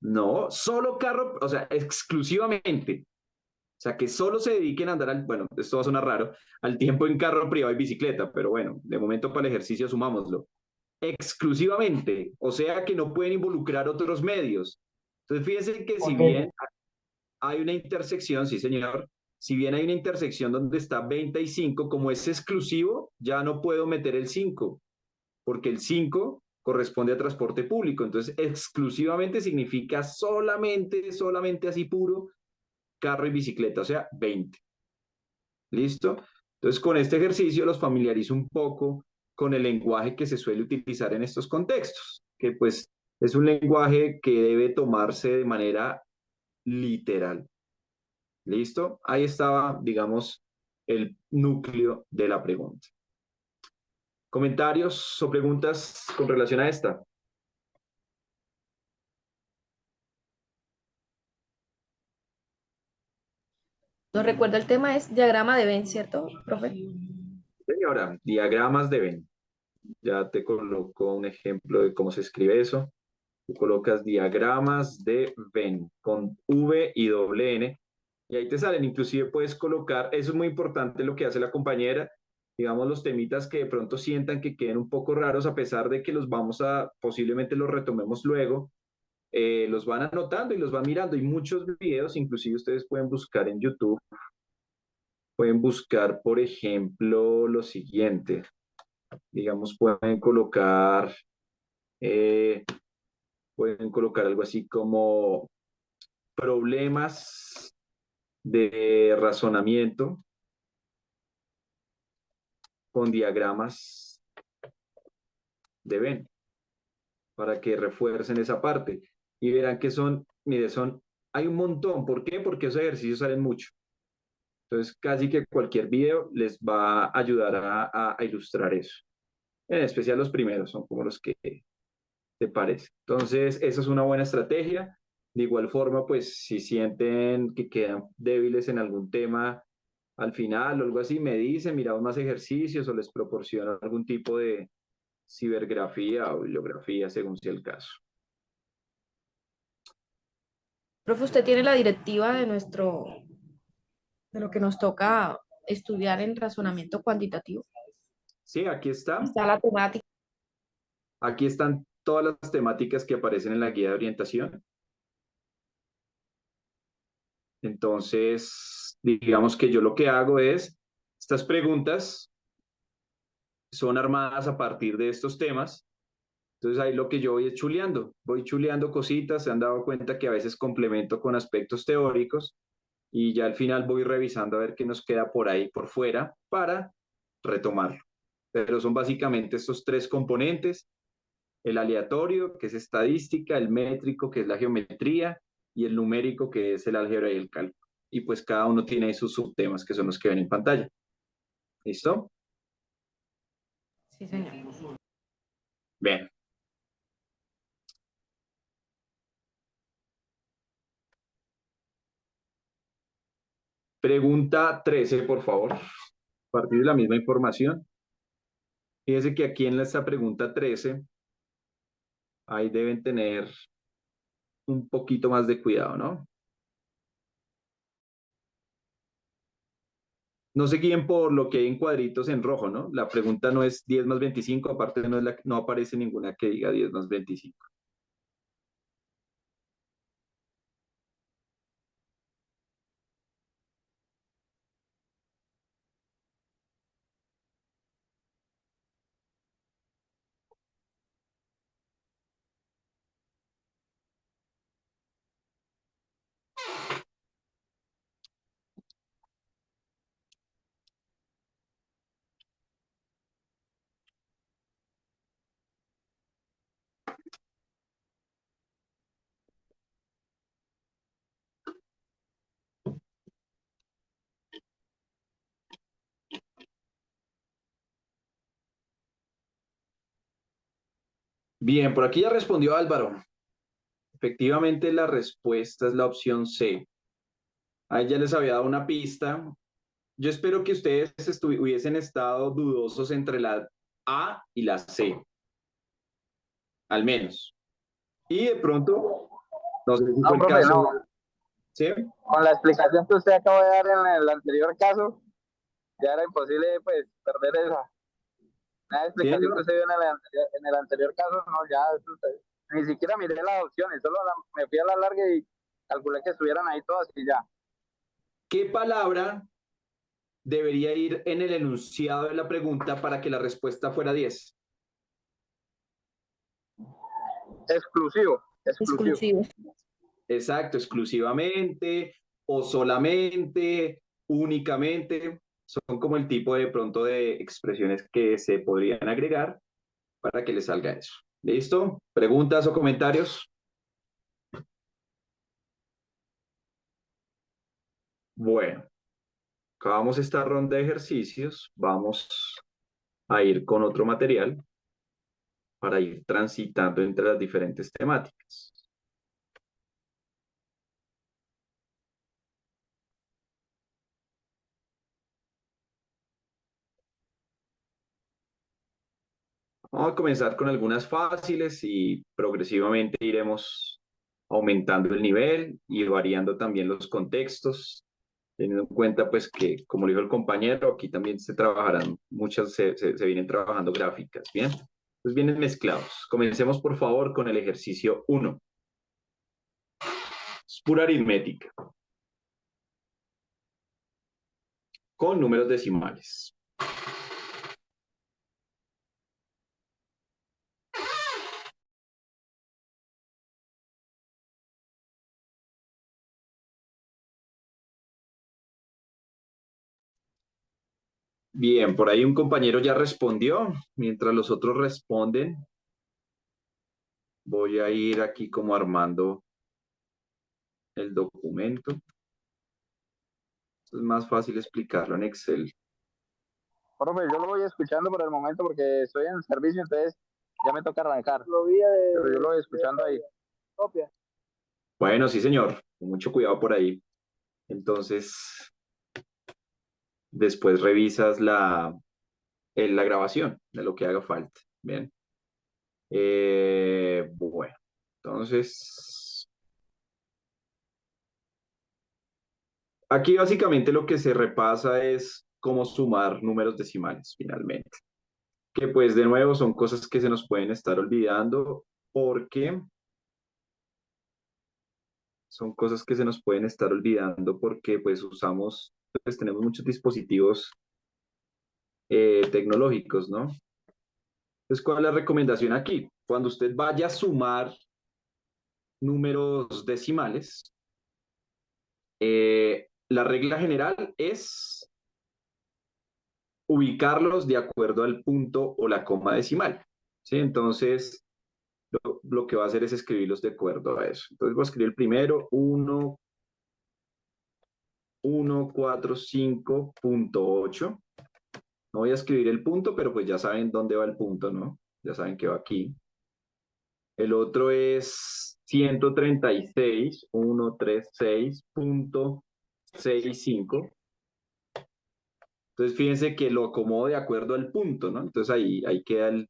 [SPEAKER 3] No, solo carro, o sea, exclusivamente. O sea, que solo se dediquen a andar al, bueno, esto va a sonar raro, al tiempo en carro privado y bicicleta, pero bueno, de momento para el ejercicio sumámoslo. Exclusivamente, o sea que no pueden involucrar otros medios. Entonces, fíjense que si bien hay una intersección, sí señor, si bien hay una intersección donde está 25, como es exclusivo, ya no puedo meter el 5, porque el 5 corresponde a transporte público. Entonces, exclusivamente significa solamente así puro, carro y bicicleta, o sea, 20. ¿Listo? Entonces, con este ejercicio los familiarizo un poco con el lenguaje que se suele utilizar en estos contextos, que pues es un lenguaje que debe tomarse de manera literal. ¿Listo? Ahí estaba, digamos, el núcleo de la pregunta. ¿Comentarios o preguntas con relación a esta?
[SPEAKER 7] Nos recuerda el tema es diagrama de Venn, ¿cierto, profe?
[SPEAKER 3] Señora, diagramas de Venn. Ya te coloco un ejemplo de cómo se escribe eso. Tú colocas diagramas de Venn con V y doble N y ahí te salen. Inclusive puedes colocar, eso es muy importante lo que hace la compañera, digamos los temitas que de pronto sientan que queden un poco raros a pesar de que los vamos a, posiblemente los retomemos luego, los van anotando y los van mirando. Y muchos videos, inclusive ustedes pueden buscar en YouTube, pueden buscar, por ejemplo, lo siguiente. Digamos, eh, pueden colocar algo así como problemas de razonamiento con diagramas de Venn para que refuercen esa parte. Y verán que son, mire, hay un montón. ¿Por qué? Porque esos ejercicios salen mucho. Entonces, casi que cualquier video les va a ayudar a ilustrar eso. En especial los primeros, son como los que te parece. Entonces, esa es una buena estrategia. De igual forma, pues si sienten que quedan débiles en algún tema al final o algo así, me dicen, miramos más ejercicios o les proporciono algún tipo de cibergrafía o bibliografía, según sea el caso.
[SPEAKER 7] Profe, usted tiene la directiva de lo que nos toca estudiar en razonamiento cuantitativo.
[SPEAKER 3] Sí, aquí está.
[SPEAKER 7] Está la temática.
[SPEAKER 3] Aquí están todas las temáticas que aparecen en la guía de orientación. Entonces, digamos que yo lo que hago es, estas preguntas son armadas a partir de estos temas. Entonces ahí lo que yo voy chuleando cositas, se han dado cuenta que a veces complemento con aspectos teóricos y ya al final voy revisando a ver qué nos queda por ahí por fuera para retomarlo. Pero son básicamente estos tres componentes: el aleatorio, que es estadística; el métrico, que es la geometría; y el numérico, que es el álgebra y el cálculo. Y pues cada uno tiene ahí sus subtemas, que son los que ven en pantalla. ¿Listo?
[SPEAKER 7] Sí, señor.
[SPEAKER 3] Bien. Pregunta 13, por favor. A partir de la misma información. Fíjense que aquí en esta pregunta 13, ahí deben tener un poquito más de cuidado, ¿no? No se guíen por lo que hay en cuadritos en rojo, ¿no? La pregunta no es 10 más 25, aparte no aparece ninguna que diga 10 más 25. Bien, por aquí ya respondió Álvaro. Efectivamente, la respuesta es la opción C. Ahí ya les había dado una pista. Yo espero que ustedes hubiesen estado dudosos entre la A y la C, al menos. Y de pronto, no sé si
[SPEAKER 1] No,
[SPEAKER 3] fue el
[SPEAKER 1] profe,
[SPEAKER 3] caso,
[SPEAKER 1] no.
[SPEAKER 3] ¿sí?
[SPEAKER 1] Con la explicación que usted acaba de dar en el anterior caso, ya era imposible pues perder esa. La
[SPEAKER 3] ¿Sí?
[SPEAKER 1] explicación que usted dio en el anterior caso, no, ya ni siquiera miré las opciones, solo me fui a la larga y calculé que estuvieran ahí todas y ya.
[SPEAKER 3] ¿Qué palabra debería ir en el enunciado de la pregunta para que la respuesta fuera 10?
[SPEAKER 1] Exclusivo, exclusivo.
[SPEAKER 7] Exclusivo.
[SPEAKER 3] Exacto, exclusivamente o solamente, únicamente. Son como el tipo de pronto de expresiones que se podrían agregar para que le salga eso. ¿Listo? ¿Preguntas o comentarios? Bueno, acabamos esta ronda de ejercicios. Vamos a ir con otro material para ir transitando entre las diferentes temáticas. Vamos a comenzar con algunas fáciles y progresivamente iremos aumentando el nivel y variando también los contextos, teniendo en cuenta pues que, como dijo el compañero, aquí también se trabajarán muchas, se vienen trabajando gráficas, ¿bien? Pues vienen mezclados. Comencemos por favor con el ejercicio 1. Es pura aritmética, con números decimales. Bien, por ahí un compañero ya respondió. Mientras los otros responden, voy a ir aquí como armando el documento. Es más fácil explicarlo en Excel.
[SPEAKER 1] Profe, yo lo voy escuchando por el momento porque estoy en el servicio, entonces ya me toca arrancar. Pero yo lo voy escuchando ahí. Copia.
[SPEAKER 3] Bueno, sí, señor. Con mucho cuidado por ahí. Entonces, después revisas la grabación de lo que haga falta. Bien. Bueno, entonces, aquí básicamente lo que se repasa es cómo sumar números decimales finalmente. Que pues de nuevo son cosas que se nos pueden estar olvidando porque son cosas que se nos pueden estar olvidando porque pues pues tenemos muchos dispositivos tecnológicos, ¿no? Entonces, ¿cuál es la recomendación aquí? Cuando usted vaya a sumar números decimales, la regla general es ubicarlos de acuerdo al punto o la coma decimal, ¿sí? Entonces, lo que va a hacer es escribirlos de acuerdo a eso. Entonces, voy a escribir el primero, 1.145.8. No voy a escribir el punto, pero pues ya saben dónde va el punto, ¿no? Ya saben que va aquí. El otro es 136.136.65. Entonces, fíjense que lo acomodo de acuerdo al punto, ¿no? Entonces, ahí quedan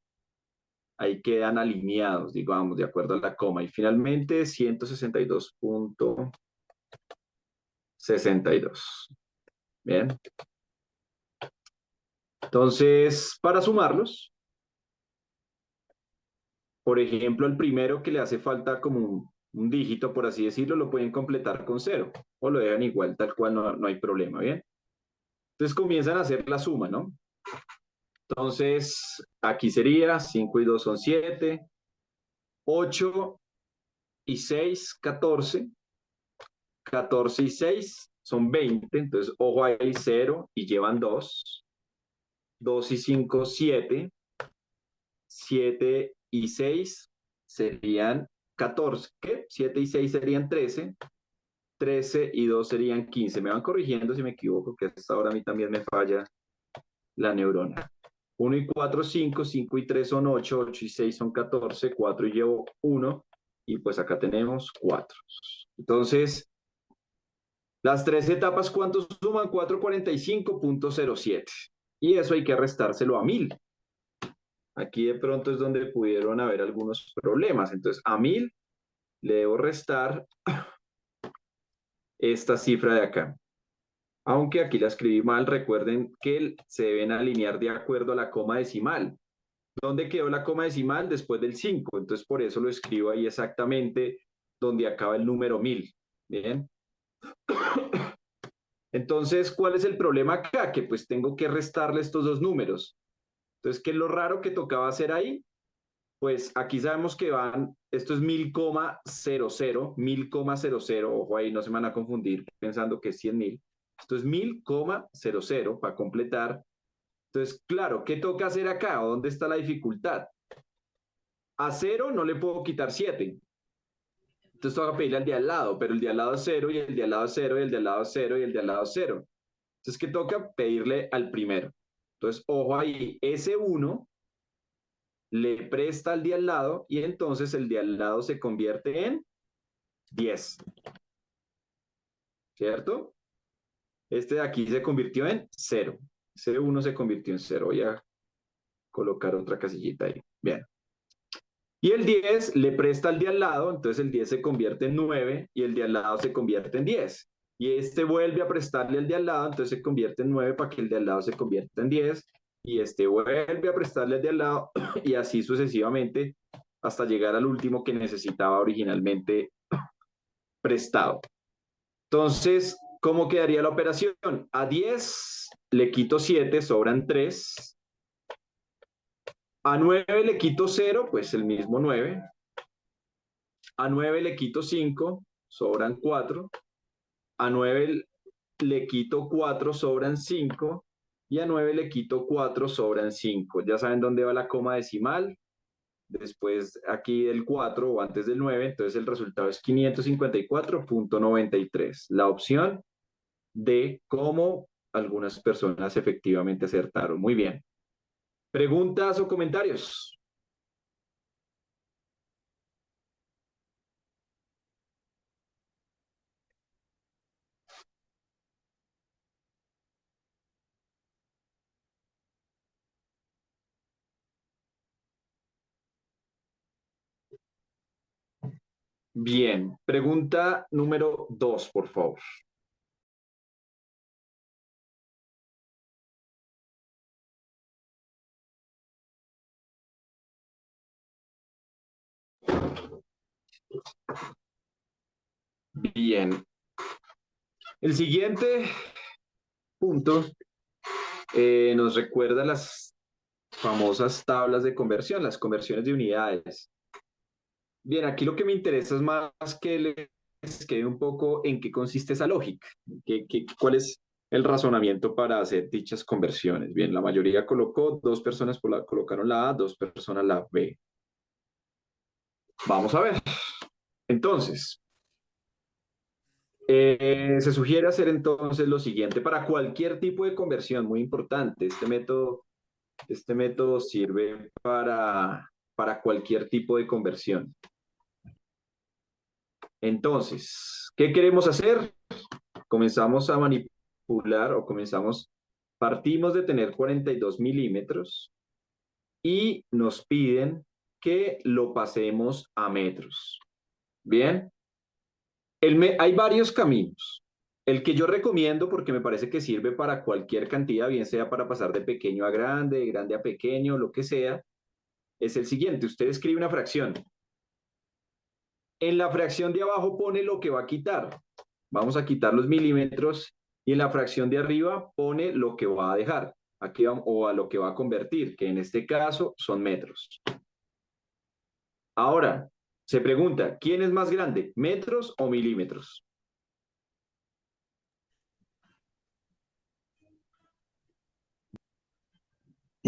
[SPEAKER 3] alineados, digamos, de acuerdo a la coma. Y finalmente, 162.62. Bien. Entonces, para sumarlos, por ejemplo, el primero que le hace falta como un dígito, por así decirlo, lo pueden completar con 0 o lo dejan igual, tal cual, no hay problema, ¿bien? Entonces comienzan a hacer la suma, ¿no? Entonces, aquí sería 5 y 2 son 7, 8 y 6, 14, 14 y 6 son 20, entonces ojo ahí 0 y llevan 2, 2 y 5, 7, 7 y 6 serían 14, ¿qué? 7 y 6 serían 13, 13 y 2 serían 15. Me van corrigiendo si me equivoco, que hasta ahora a mí también me falla la neurona. 1 y 4, 5, 5 y 3 son 8, 8 y 6 son 14, 4 y llevo 1, y pues acá tenemos 4. Entonces, las tres etapas, ¿cuánto suman? 445.07. Y eso hay que restárselo a 1000. Aquí de pronto es donde pudieron haber algunos problemas. Entonces, a 1000 le debo restar esta cifra de acá. Aunque aquí la escribí mal, recuerden que se deben alinear de acuerdo a la coma decimal. ¿Dónde quedó la coma decimal? Después del 5. Entonces, por eso lo escribo ahí exactamente donde acaba el número 1000. Bien. Entonces, ¿cuál es el problema acá? Que pues tengo que restarle estos dos números. Entonces, ¿qué es lo raro que tocaba hacer ahí? Pues aquí sabemos que van, esto es 1000,00, 1000,00, ojo ahí, no se van a confundir pensando que es 100.000. Esto es 1000,00 para completar. Entonces, claro, ¿qué toca hacer acá? ¿Dónde está la dificultad? A 0 no le puedo quitar 7. Entonces toca pedirle al de al lado, pero el de al lado es 0 y el de al lado es 0 y el de al lado es 0 y el de al lado es 0. Entonces, ¿qué toca? Pedirle al primero. Entonces, ojo ahí, ese 1 le presta al de al lado y entonces el de al lado se convierte en 10. ¿Cierto? Este de aquí se convirtió en 0. Ese 1 se convirtió en 0. Voy a colocar otra casillita ahí. Bien. Y el 10 le presta al de al lado, entonces el 10 se convierte en 9 y el de al lado se convierte en 10. Y este vuelve a prestarle al de al lado, entonces se convierte en 9 para que el de al lado se convierta en 10. Y este vuelve a prestarle al de al lado y así sucesivamente hasta llegar al último que necesitaba originalmente prestado. Entonces, ¿cómo quedaría la operación? A 10 le quito 7, sobran 3. A 9 le quito 0, pues el mismo 9. A 9 le quito 5, sobran 4. A 9 le quito 4, sobran 5. y a 9 le quito 4, sobran 5. Ya saben dónde va la coma decimal. Después aquí del 4 o antes del 9, entonces el resultado es 554.93. La opción de cómo algunas personas efectivamente acertaron. Muy bien. ¿Preguntas o comentarios? Bien. Pregunta número 2, por favor. Bien. El siguiente punto nos recuerda las famosas tablas de conversión, las conversiones de unidades. Bien, aquí lo que me interesa es más que les quede un poco en qué consiste esa lógica, cuál es el razonamiento para hacer dichas conversiones. Bien, la mayoría colocó, 2 personas colocaron la A, 2 personas la B. Vamos a ver. Entonces, se sugiere hacer entonces lo siguiente para cualquier tipo de conversión, muy importante. Este método sirve para cualquier tipo de conversión. Entonces, ¿qué queremos hacer? Comenzamos a manipular o partimos de tener 42 milímetros y nos piden que lo pasemos a metros. Bien, hay varios caminos. El que yo recomiendo, porque me parece que sirve para cualquier cantidad, bien sea para pasar de pequeño a grande, de grande a pequeño, lo que sea, es el siguiente. Usted escribe una fracción. En la fracción de abajo pone lo que va a quitar. Vamos a quitar los milímetros y en la fracción de arriba pone lo que va a dejar. Aquí vamos, o a lo que va a convertir, que en este caso son metros. Ahora, se pregunta, ¿quién es más grande, metros o milímetros?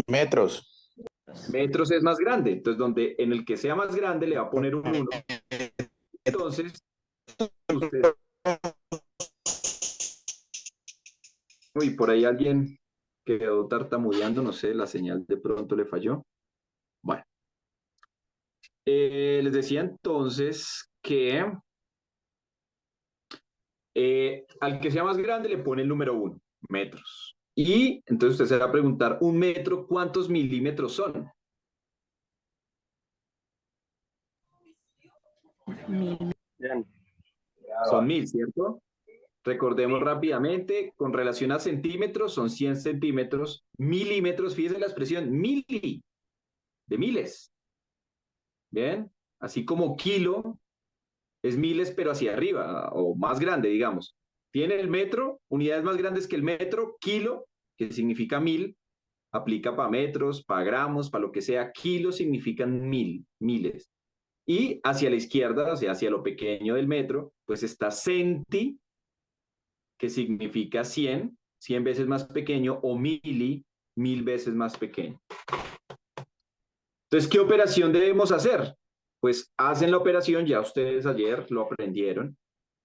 [SPEAKER 5] Metros.
[SPEAKER 3] Metros es más grande, entonces en el que sea más grande le va a poner un 1. Entonces, usted... Uy, por ahí alguien quedó tartamudeando, no sé, la señal de pronto le falló. Bueno, les decía entonces que al que sea más grande le pone el número 1, metros. Y entonces usted se va a preguntar, ¿un metro cuántos milímetros son?
[SPEAKER 7] 1000.
[SPEAKER 4] Bien.
[SPEAKER 3] Son 1000, ¿cierto? Recordemos rápidamente, con relación a centímetros, son 100 centímetros. Milímetros, fíjense la expresión, mili, de miles. ¿Bien? Así como kilo es miles, pero hacia arriba, o más grande, digamos. Tiene el metro, unidades más grandes que el metro, kilo, que significa 1000, aplica para metros, para gramos, para lo que sea. Kilo significan miles. Y hacia la izquierda, o sea, hacia lo pequeño del metro, pues está centi, que significa 100, 100 veces más pequeño, o mili, 1000 veces más pequeño. Entonces, ¿qué operación debemos hacer? Pues hacen la operación, ya ustedes ayer lo aprendieron,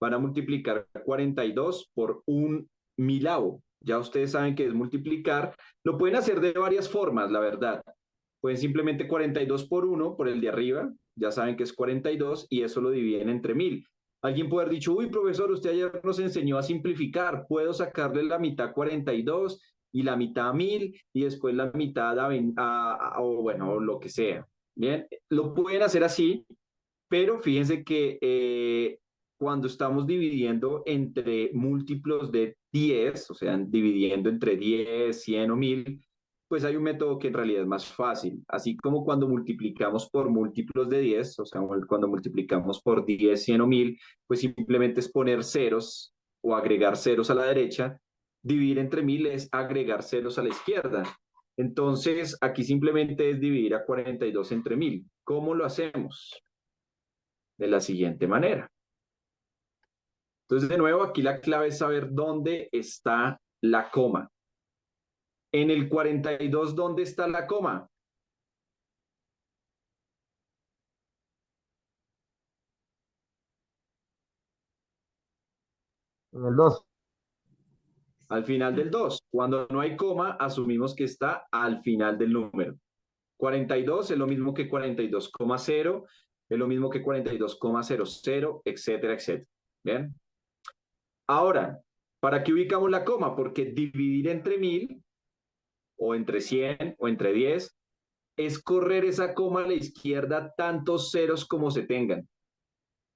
[SPEAKER 3] van a multiplicar 42 por un milavo. Ya ustedes saben que es multiplicar. Lo pueden hacer de varias formas, la verdad. Pueden simplemente 42 por 1, por el de arriba, ya saben que es 42, y eso lo dividen entre 1000. Alguien puede haber dicho, uy, profesor, usted ayer nos enseñó a simplificar, puedo sacarle la mitad 42 y la mitad a 1000 y después la mitad o bueno, lo que sea. Bien, lo pueden hacer así, pero fíjense que cuando estamos dividiendo entre múltiplos de 10, o sea, dividiendo entre 10, 100 o 1000, pues hay un método que en realidad es más fácil. Así como cuando multiplicamos por múltiplos de 10, o sea, cuando multiplicamos por 10, 100 o 1000, pues simplemente es poner ceros o agregar ceros a la derecha. Dividir entre 1000 es agregar ceros a la izquierda. Entonces, aquí simplemente es dividir a 42 entre 1000. ¿Cómo lo hacemos? De la siguiente manera. Entonces, de nuevo, aquí la clave es saber dónde está la coma. En el 42, ¿dónde está la coma?
[SPEAKER 4] En el 2.
[SPEAKER 3] Al final del 2. Cuando no hay coma, asumimos que está al final del número. 42 es lo mismo que 42,0, es lo mismo que 42,00, etcétera, etcétera. ¿Bien? Ahora, ¿para qué ubicamos la coma? Porque dividir entre 1000 o entre 100 o entre 10 es correr esa coma a la izquierda tantos ceros como se tengan.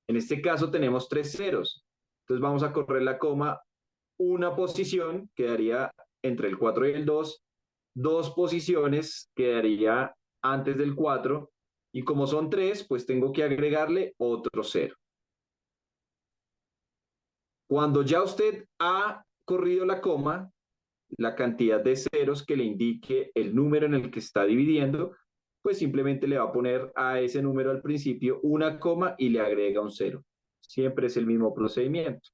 [SPEAKER 3] En este caso tenemos 3 ceros. Entonces vamos a correr la coma una posición, quedaría entre el 4 y el 2. 2 posiciones, quedaría antes del 4. Y como son 3, pues tengo que agregarle otro 0. Cuando ya usted ha corrido la coma, la cantidad de ceros que le indique el número en el que está dividiendo, pues simplemente le va a poner a ese número al principio una coma y le agrega un 0. Siempre es el mismo procedimiento.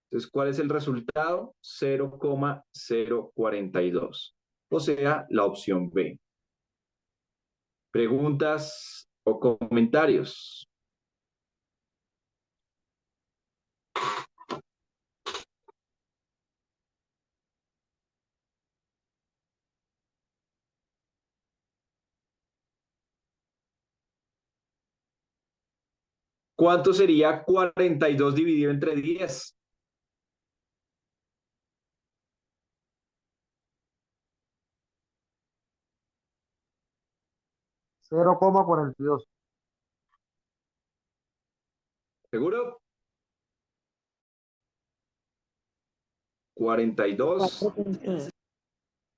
[SPEAKER 3] Entonces, ¿cuál es el resultado? 0,042. O sea, la opción B. ¿Preguntas o comentarios? ¿Cuánto sería 42 dividido entre 10?
[SPEAKER 4] $0,42.
[SPEAKER 3] ¿Seguro? 42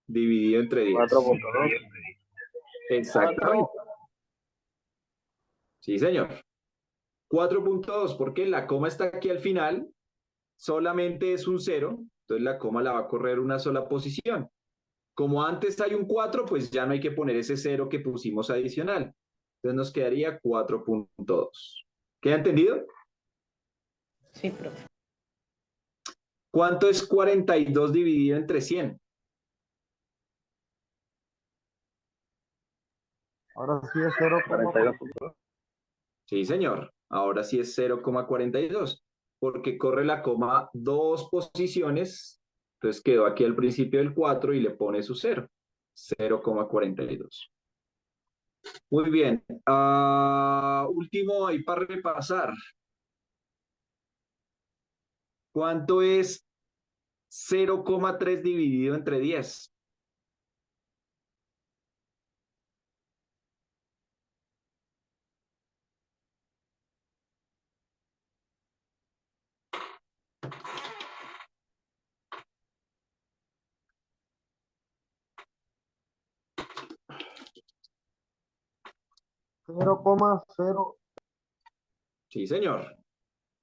[SPEAKER 3] dividido entre 10.
[SPEAKER 4] 4.2.
[SPEAKER 3] Exactamente. Sí, señor. 4.2, porque la coma está aquí al final, solamente es un 0, entonces la coma la va a correr una sola posición. Como antes hay un 4, pues ya no hay que poner ese 0 que pusimos adicional. Entonces nos quedaría 4.2. ¿Queda entendido?
[SPEAKER 7] Sí, profe.
[SPEAKER 3] ¿Cuánto es 42 dividido entre 100?
[SPEAKER 4] Ahora sí es 0,42.
[SPEAKER 3] Sí, señor. Ahora sí es 0,42, porque corre la coma 2 posiciones, entonces quedó aquí al principio del 4 y le pone su 0, 0,42. Muy bien. Último ahí para repasar. ¿Cuánto es 0,3 dividido entre 10?
[SPEAKER 4] $0,0.
[SPEAKER 3] Sí, señor.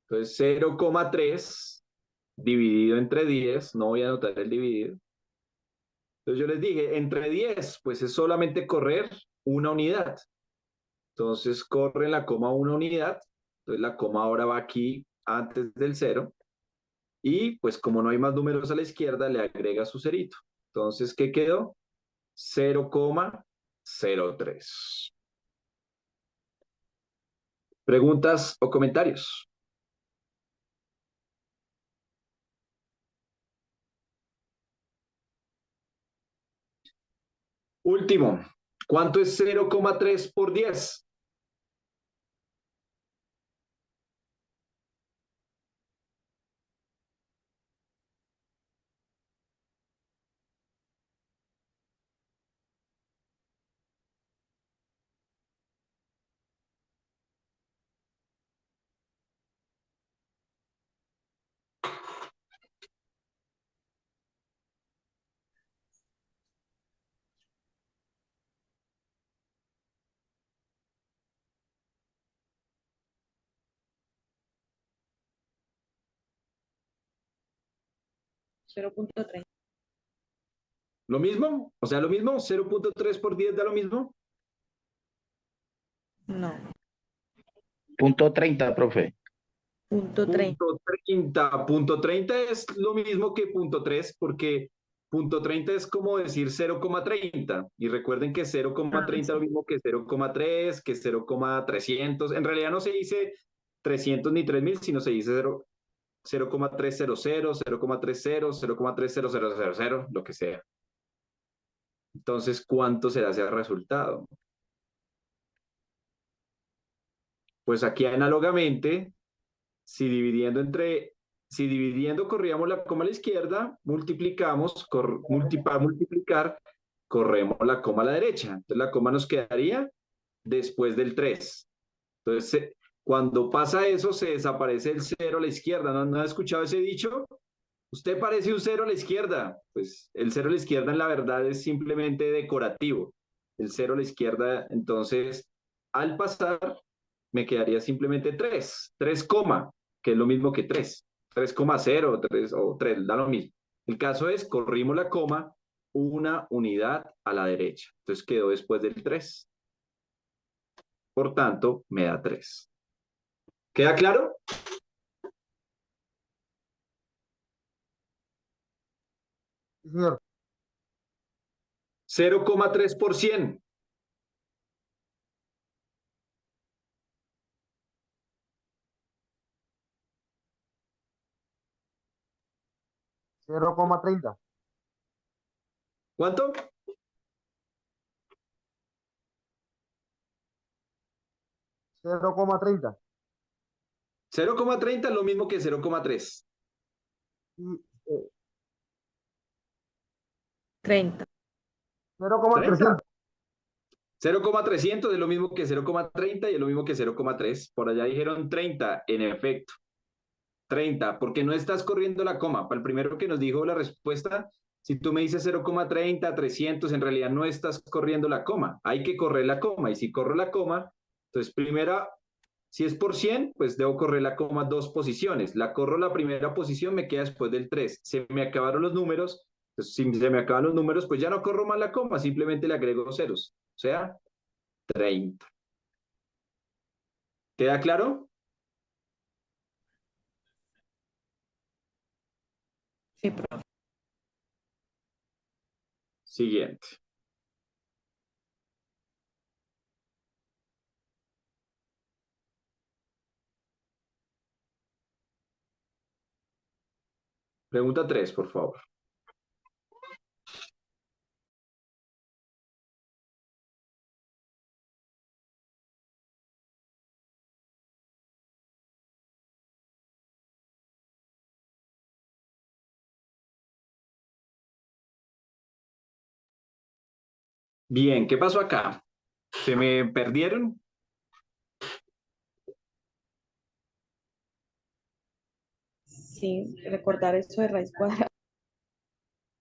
[SPEAKER 3] Entonces 0,3 dividido entre 10, no voy a anotar el dividido. Entonces yo les dije, entre 10, pues es solamente correr una unidad. Entonces corre la coma una unidad, entonces la coma ahora va aquí antes del 0. Y pues como no hay más números a la izquierda, le agrega su cerito. Entonces, ¿qué quedó? 0,03. ¿Preguntas o comentarios? Último, ¿cuánto es 0,3 por 10?
[SPEAKER 7] $0,3.
[SPEAKER 3] ¿Lo mismo? O sea, ¿lo mismo? ¿0,3 por 10 da lo mismo?
[SPEAKER 7] No.
[SPEAKER 5] Punto 30, profe.
[SPEAKER 7] Punto 30.
[SPEAKER 3] Punto 30. Punto 30 es lo mismo que punto 3 porque punto 30 es como decir 0,30. Y recuerden que 0,30 es lo mismo que 0,3, que 0,300. En realidad no se dice 300 ni 3000, sino se dice 0,300, 0,30, 0,300000, lo que sea. Entonces, ¿cuánto será ese resultado? Pues aquí análogamente, si dividiendo corríamos la coma a la izquierda, multiplicamos, para multiplicar, corremos la coma a la derecha. Entonces la coma nos quedaría después del 3. Entonces, cuando pasa eso, se desaparece el 0 a la izquierda. ¿No ha escuchado ese dicho? Usted parece un 0 a la izquierda. Pues el 0 a la izquierda en la verdad es simplemente decorativo. El 0 a la izquierda, entonces, al pasar, me quedaría simplemente 3, 3, que es lo mismo que 3. 3,0, 3 o 3, da lo mismo. El caso es, corrimos la coma una unidad a la derecha. Entonces quedó después del 3. Por tanto, me da 3. ¿Queda claro?
[SPEAKER 4] Sí, señor.
[SPEAKER 3] 0,3%.
[SPEAKER 4] 0,30.
[SPEAKER 3] ¿Cuánto?
[SPEAKER 4] 0,30.
[SPEAKER 3] 0,30 es lo mismo que 0,3.
[SPEAKER 4] Y, eh,
[SPEAKER 7] 30.
[SPEAKER 4] 0,300.
[SPEAKER 3] 0,300 es lo mismo que 0,30 y es lo mismo que 0,3. Por allá dijeron 30, en efecto. 30, porque no estás corriendo la coma. Para el primero que nos dijo la respuesta, si tú me dices 0,30, 300, en realidad no estás corriendo la coma. Hay que correr la coma. Y si corro la coma, entonces primera, si es por 100, pues debo correr la coma 2 posiciones. La corro la primera posición, me queda después del 3. Se me acabaron los números. Pues si se me acaban los números, pues ya no corro más la coma, simplemente le agrego ceros. O sea, 30. ¿Queda claro?
[SPEAKER 7] Sí, profe.
[SPEAKER 3] Siguiente. Pregunta 3, por favor. Bien, ¿qué pasó acá? ¿Se me perdieron?
[SPEAKER 7] Sí, recordar eso de raíz cuadrada.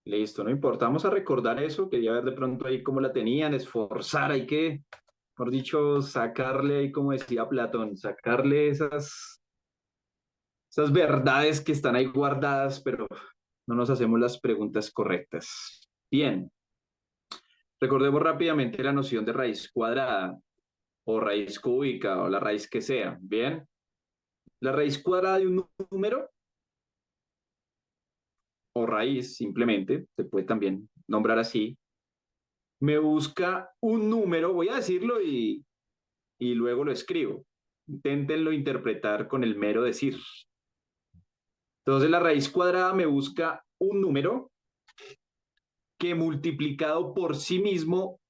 [SPEAKER 3] Listo, no importa. Vamos a recordar eso. Quería ver de pronto ahí cómo la tenían, esforzar, hay que, por dicho, sacarle ahí, como decía Platón, sacarle esas verdades que están ahí guardadas, pero no nos hacemos las preguntas correctas. Bien, recordemos rápidamente la noción de raíz cuadrada o raíz cúbica o la raíz que sea. Bien, la raíz cuadrada de un número o raíz, simplemente, se puede también nombrar así, me busca un número, voy a decirlo y luego lo escribo. Inténtenlo interpretar con el mero decir. Entonces la raíz cuadrada me busca un número que multiplicado por sí mismo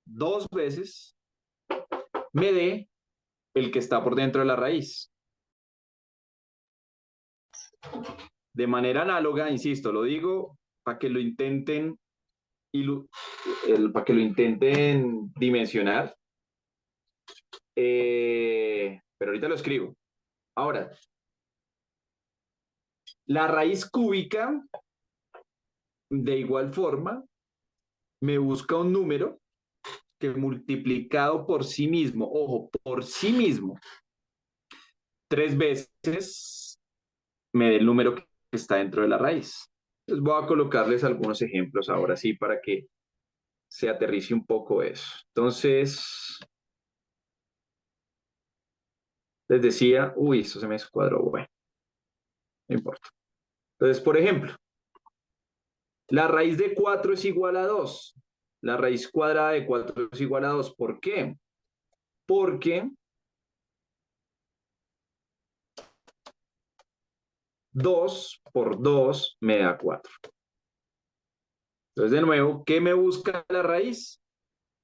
[SPEAKER 3] 2 veces me dé el que está por dentro de la raíz. De manera análoga, insisto, lo digo para que lo intenten para que lo intenten dimensionar. Pero ahorita lo escribo. Ahora, la raíz cúbica, de igual forma, me busca un número que multiplicado por sí mismo, ojo, por sí mismo, 3 veces me dé el número que está dentro de la raíz. Entonces voy a colocarles algunos ejemplos ahora sí para que se aterrice un poco eso. Entonces, les decía, uy, esto se me escuadró, bueno, no importa. Entonces, por ejemplo, La raíz de 4 es igual a 2. La raíz cuadrada de 4 es igual a 2. ¿Por qué? Porque 2 por 2 me da 4. Entonces, de nuevo, ¿qué me busca la raíz?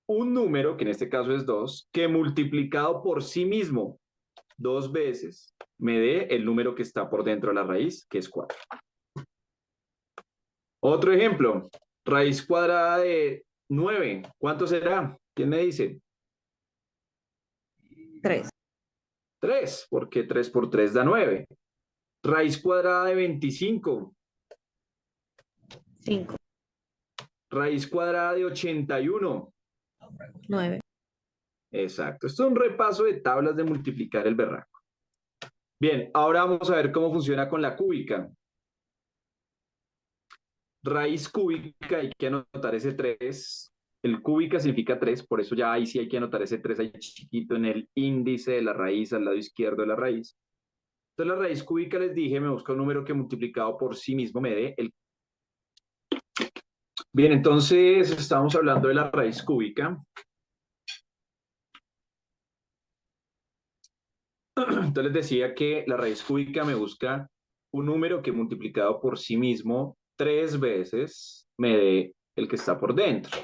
[SPEAKER 3] Un número, que en este caso es 2, que multiplicado por sí mismo 2 veces me dé el número que está por dentro de la raíz, que es 4. Otro ejemplo, raíz cuadrada de 9. ¿Cuánto será? ¿Quién me dice?
[SPEAKER 7] 3.
[SPEAKER 3] 3, porque 3 por 3 da 9. Raíz cuadrada de 25.
[SPEAKER 7] 5.
[SPEAKER 3] Raíz cuadrada de 81.
[SPEAKER 7] 9.
[SPEAKER 3] Exacto. Esto es un repaso de tablas de multiplicar el berraco. Bien, ahora vamos a ver cómo funciona con la cúbica. Raíz cúbica, hay que anotar ese 3. El cúbica significa 3, por eso ya ahí sí hay que anotar ese 3 ahí chiquito en el índice de la raíz, al lado izquierdo de la raíz. Entonces la raíz cúbica, les dije, me busca un número que multiplicado por sí mismo me dé el... Bien, entonces estamos hablando de la raíz cúbica. Entonces les decía que la raíz cúbica me busca un número que multiplicado por sí mismo 3 veces me dé el que está por dentro.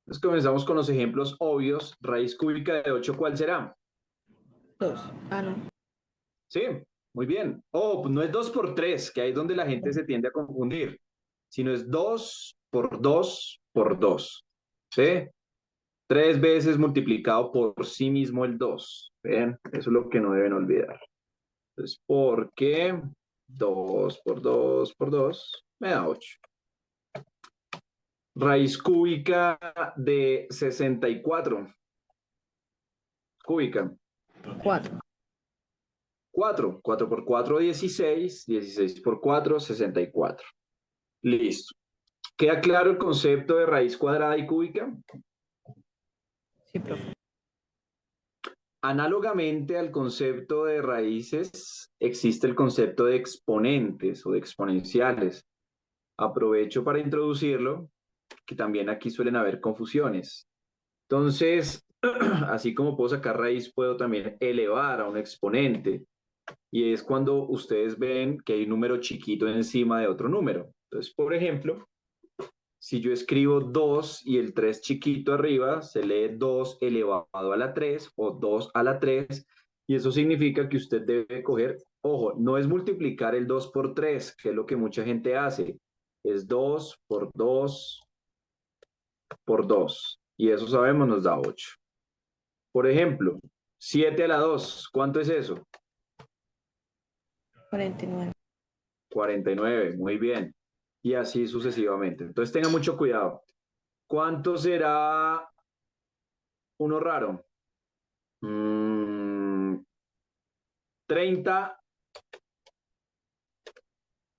[SPEAKER 3] Entonces comenzamos con los ejemplos obvios. Raíz cúbica de 8, ¿cuál será?
[SPEAKER 7] 2. Ah, no.
[SPEAKER 3] Sí, muy bien. Oh, pues no es 2 por 3, que ahí es donde la gente se tiende a confundir, sino es 2 por 2 por 2. ¿Sí? 3 veces multiplicado por sí mismo el 2. ¿Ven? Eso es lo que no deben olvidar. Entonces, ¿por qué 2 por 2 por 2 me da 8? Raíz cúbica de 64. Cúbica.
[SPEAKER 7] 4.
[SPEAKER 3] 4. 4 por 4, 16. 16 por 4, 64. Listo. ¿Queda claro el concepto de raíz cuadrada y cúbica?
[SPEAKER 7] Sí, profe.
[SPEAKER 3] Análogamente al concepto de raíces, existe el concepto de exponentes o de exponenciales. Aprovecho para introducirlo, que también aquí suelen haber confusiones. Entonces, así como puedo sacar raíz, puedo también elevar a un exponente. Y es cuando ustedes ven que hay un número chiquito encima de otro número. Entonces, por ejemplo, si yo escribo 2 y el 3 chiquito arriba, se lee 2 elevado a la 3 o 2 a la 3. Y eso significa que usted debe coger, ojo, no es multiplicar el 2 por 3, que es lo que mucha gente hace. Es 2 por 2 por 2. Y eso sabemos nos da 8. Por ejemplo, 7 a la 2, ¿cuánto es eso?
[SPEAKER 7] 49.
[SPEAKER 3] 49, muy bien. Y así sucesivamente. Entonces tenga mucho cuidado. ¿Cuánto será uno raro? 30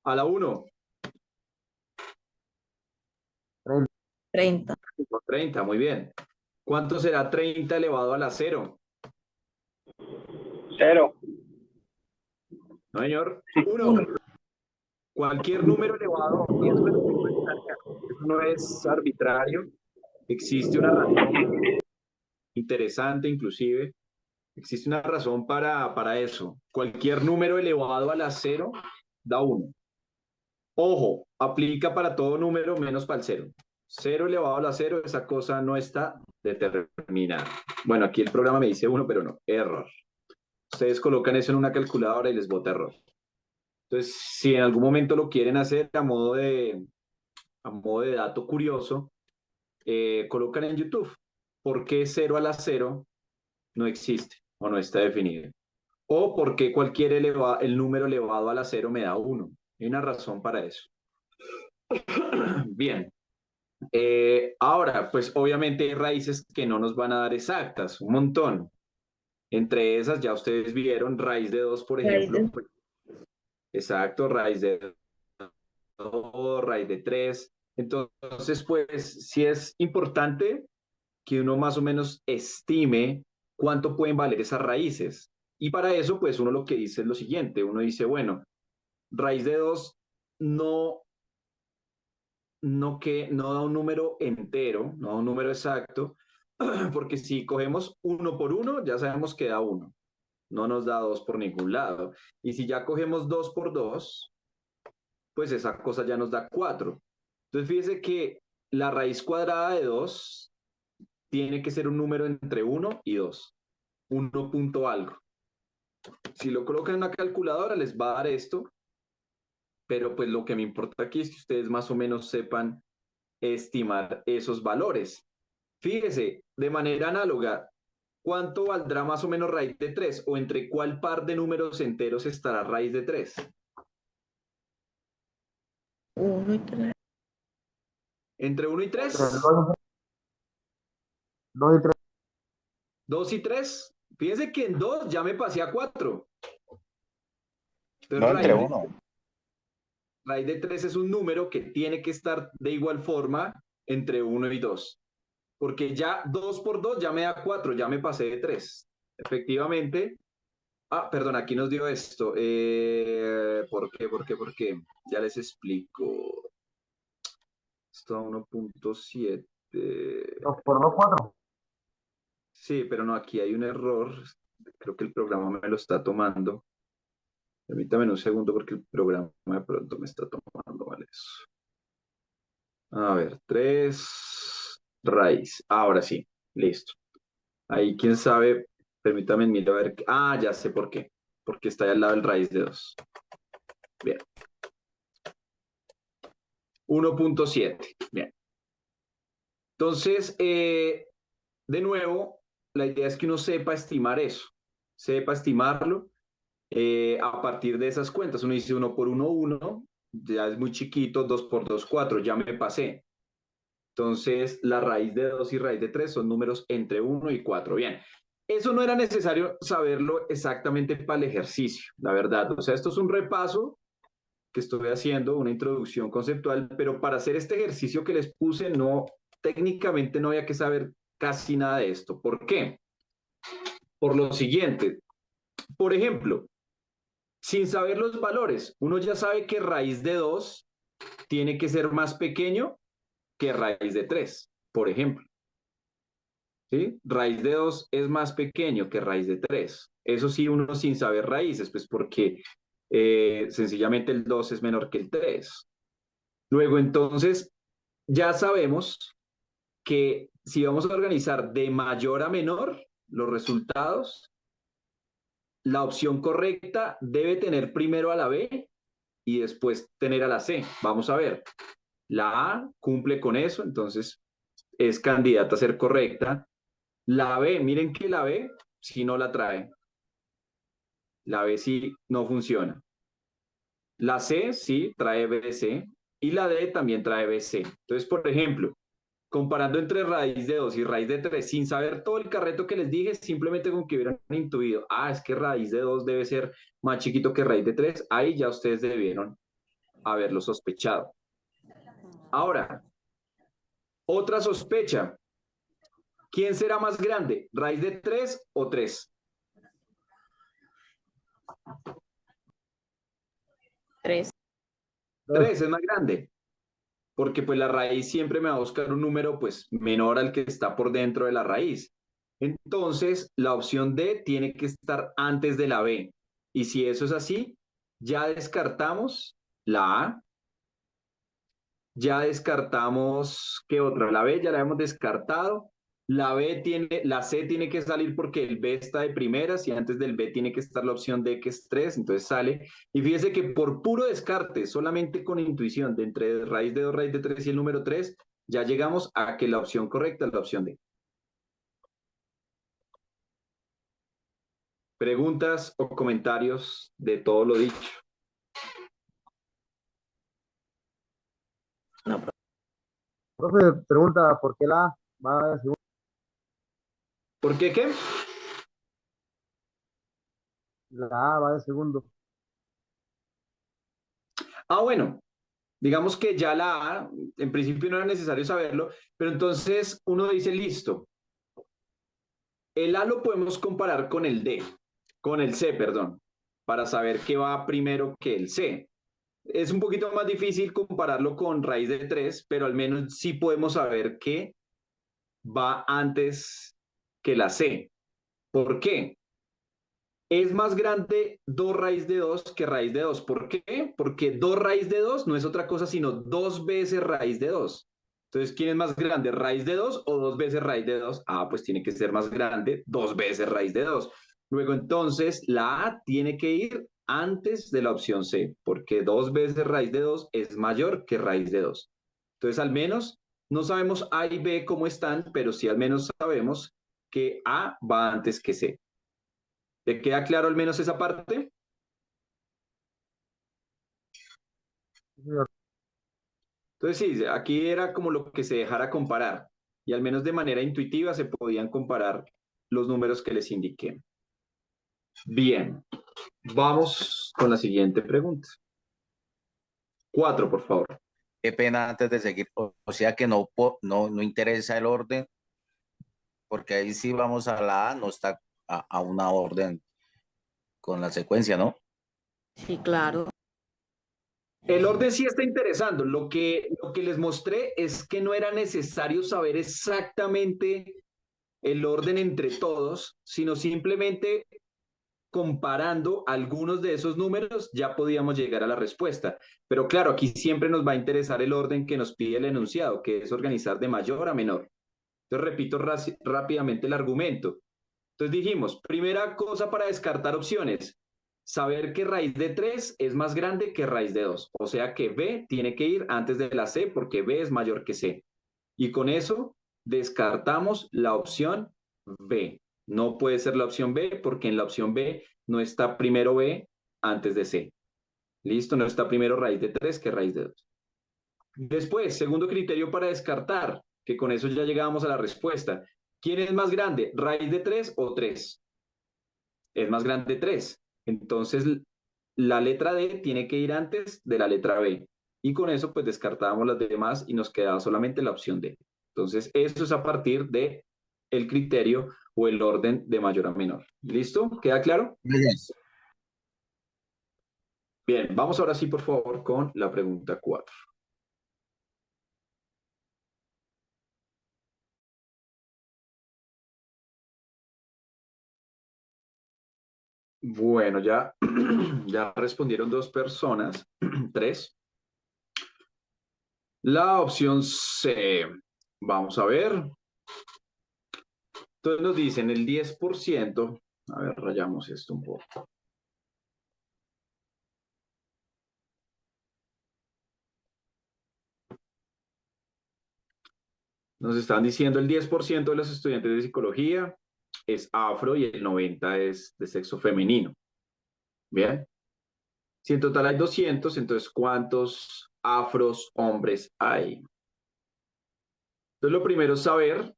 [SPEAKER 3] a la 1.
[SPEAKER 7] 30.
[SPEAKER 3] 30, muy bien. ¿Cuánto será 30 elevado a la 0?
[SPEAKER 1] 0.
[SPEAKER 3] No, señor. 1. Cualquier número elevado, y eso no es arbitrario. Existe una razón interesante, inclusive. Existe una razón para eso. Cualquier número elevado a la 0 da 1. Ojo, aplica para todo número menos para el 0. 0 elevado a la 0, esa cosa no está determinada. Bueno, aquí el programa me dice 1, pero no, error. Ustedes colocan eso en una calculadora y les bota error. Entonces, si en algún momento lo quieren hacer a modo de dato curioso, colocan en YouTube por qué 0 a la 0 no existe o no está definido. O por qué el número elevado a la 0 me da 1. Hay una razón para eso. Bien. Ahora, pues obviamente hay raíces que no nos van a dar exactas, un montón. Entre esas, ya ustedes vieron, raíz de 2, por ejemplo. Pues, exacto, raíz de 2, raíz de 3. Entonces, pues sí es importante que uno más o menos estime cuánto pueden valer esas raíces. Y para eso, pues uno lo que dice es lo siguiente. Uno dice, bueno, raíz de 2 no no da un número entero, no da un número exacto, porque si cogemos 1 por 1, ya sabemos que da 1, no nos da 2 por ningún lado. Y si ya cogemos 2 por 2, pues esa cosa ya nos da 4. Entonces fíjese que la raíz cuadrada de 2 tiene que ser un número entre 1 y 2, 1 punto algo. Si lo colocan en una calculadora les va a dar esto, pero pues lo que me importa aquí es que ustedes más o menos sepan estimar esos valores. Fíjese, de manera análoga, ¿cuánto valdrá más o menos raíz de 3? ¿O entre cuál par de números enteros estará raíz de 3?
[SPEAKER 7] 1 y 3.
[SPEAKER 3] ¿Entre 1 y 3?
[SPEAKER 4] 2 y 3.
[SPEAKER 3] 2 y 3. Fíjense que en 2 ya me pasé a 4.
[SPEAKER 5] No, entre
[SPEAKER 3] Entonces,
[SPEAKER 5] 1.
[SPEAKER 3] raíz de 3 es un número que tiene que estar de igual forma entre 1 y 2. Porque ya 2 por 2 ya me da 4, ya me pasé de 3. Efectivamente. Ah, perdón, aquí nos dio esto. ¿Por qué? ¿Por qué? Ya les explico. Esto a 1.7.
[SPEAKER 4] 2 por 2, 4.
[SPEAKER 3] Sí, pero no, aquí hay un error. Creo que el programa me lo está tomando. Permítame un segundo porque el programa de pronto me está tomando mal eso. A ver, 3 raíz. Ahora sí, listo. Ahí, quién sabe, permítame mirar a ver. Ah, ya sé por qué. Porque está ahí al lado del raíz de 2. Bien. 1.7. Bien. Entonces, de nuevo, la idea es que uno sepa estimar eso. Sepa estimarlo a partir de esas cuentas. Uno dice 1 por 1, 1. Ya es muy chiquito. 2 por 2, 4. Ya me pasé. Entonces, la raíz de 2 y raíz de 3 son números entre 1 y 4. Bien, eso no era necesario saberlo exactamente para el ejercicio, la verdad. O sea, esto es un repaso que estoy haciendo, una introducción conceptual, pero para hacer este ejercicio que les puse, no, técnicamente no había que saber casi nada de esto. ¿Por qué? Por lo siguiente. Por ejemplo, sin saber los valores, uno ya sabe que raíz de 2 tiene que ser más pequeño que raíz de 3, por ejemplo. ¿Sí? Raíz de 2 es más pequeño que raíz de 3. Eso sí, uno sin saber raíces, pues porque sencillamente el 2 es menor que el 3. Luego, entonces, ya sabemos que si vamos a organizar de mayor a menor los resultados, la opción correcta debe tener primero a la B y después tener a la C. Vamos a ver. La A cumple con eso, entonces es candidata a ser correcta. La B, miren que la B si no la trae. La B sí no funciona. La C sí trae BC y la D también trae BC. Entonces, por ejemplo, comparando entre raíz de 2 y raíz de 3, sin saber todo el carreto que les dije, simplemente con que hubieran intuido, es que raíz de 2 debe ser más chiquito que raíz de 3, ahí ya ustedes debieron haberlo sospechado. Ahora, otra sospecha. ¿Quién será más grande? ¿Raíz de 3 o 3?
[SPEAKER 7] 3.
[SPEAKER 3] 3 es más grande, porque pues la raíz siempre me va a buscar un número pues menor al que está por dentro de la raíz. Entonces, la opción D tiene que estar antes de la B. Y si eso es así, ya descartamos la A, ya descartamos, ¿qué otra? La B ya la hemos descartado. La C tiene que salir porque el B está de primeras y antes del B tiene que estar la opción D que es 3, entonces sale. Y fíjese que por puro descarte, solamente con intuición de entre raíz de 2, raíz de 3 y el número 3, ya llegamos a que la opción correcta es la opción D. ¿Preguntas o comentarios de todo lo dicho?
[SPEAKER 7] No,
[SPEAKER 4] Profe, pregunta, ¿por qué la A va de segundo?
[SPEAKER 3] ¿Por qué qué?
[SPEAKER 4] La A va de segundo.
[SPEAKER 3] Bueno, digamos que ya la A, en principio no era necesario saberlo, pero entonces uno dice, listo, el A lo podemos comparar con el C, perdón, para saber qué va primero que el C. Es un poquito más difícil compararlo con raíz de 3, pero al menos sí podemos saber que va antes que la C. ¿Por qué? Es más grande 2 raíz de 2 que raíz de 2. ¿Por qué? Porque 2 raíz de 2 no es otra cosa sino 2 veces raíz de 2. Entonces, ¿quién es más grande, raíz de 2 o 2 veces raíz de 2? Ah, pues tiene que ser más grande 2 veces raíz de 2. Luego, entonces, la A tiene que ir antes de la opción C, porque 2 veces raíz de 2 es mayor que raíz de 2. Entonces, al menos, no sabemos A y B cómo están, pero sí al menos sabemos que A va antes que C. ¿Te queda claro al menos esa parte?
[SPEAKER 4] Sí, señor.
[SPEAKER 3] Entonces sí, aquí era como lo que se dejara comparar y al menos de manera intuitiva se podían comparar los números que les indiqué. Bien, vamos con la siguiente pregunta. 4, por favor.
[SPEAKER 5] Qué pena antes de seguir. O sea que no interesa el orden, porque ahí sí vamos a la A, no está a una orden con la secuencia, ¿no?
[SPEAKER 7] Sí, claro.
[SPEAKER 3] El orden sí está interesando. Lo que les mostré es que no era necesario saber exactamente el orden entre todos, sino simplemente comparando algunos de esos números ya podíamos llegar a la respuesta. Pero claro, aquí siempre nos va a interesar el orden que nos pide el enunciado, que es organizar de mayor a menor. Entonces repito rápidamente el argumento. Entonces dijimos, primera cosa para descartar opciones, saber que raíz de 3 es más grande que raíz de 2. O sea que B tiene que ir antes de la C porque B es mayor que C. Y con eso descartamos la opción B. No puede ser la opción B porque en la opción B no está primero B antes de C. Listo, no está primero raíz de 3 que raíz de 2. Después, segundo criterio para descartar, que con eso ya llegábamos a la respuesta. ¿Quién es más grande, raíz de 3 o 3? Es más grande 3. Entonces, la letra D tiene que ir antes de la letra B. Y con eso, pues descartábamos las demás y nos quedaba solamente la opción D. Entonces, eso es a partir de el criterio o el orden de mayor a menor. ¿Listo? ¿Queda claro?
[SPEAKER 5] Yes.
[SPEAKER 3] Bien, vamos ahora sí, por favor, con la pregunta 4. Bueno, ya, ya respondieron 2 personas, 3. La opción C. Vamos a ver. Entonces nos dicen el 10%. A ver, rayamos esto un poco. Nos están diciendo el 10% de los estudiantes de psicología es afro y el 90% es de sexo femenino. Bien. Si en total hay 200, entonces ¿cuántos afros hombres hay? Entonces lo primero es saber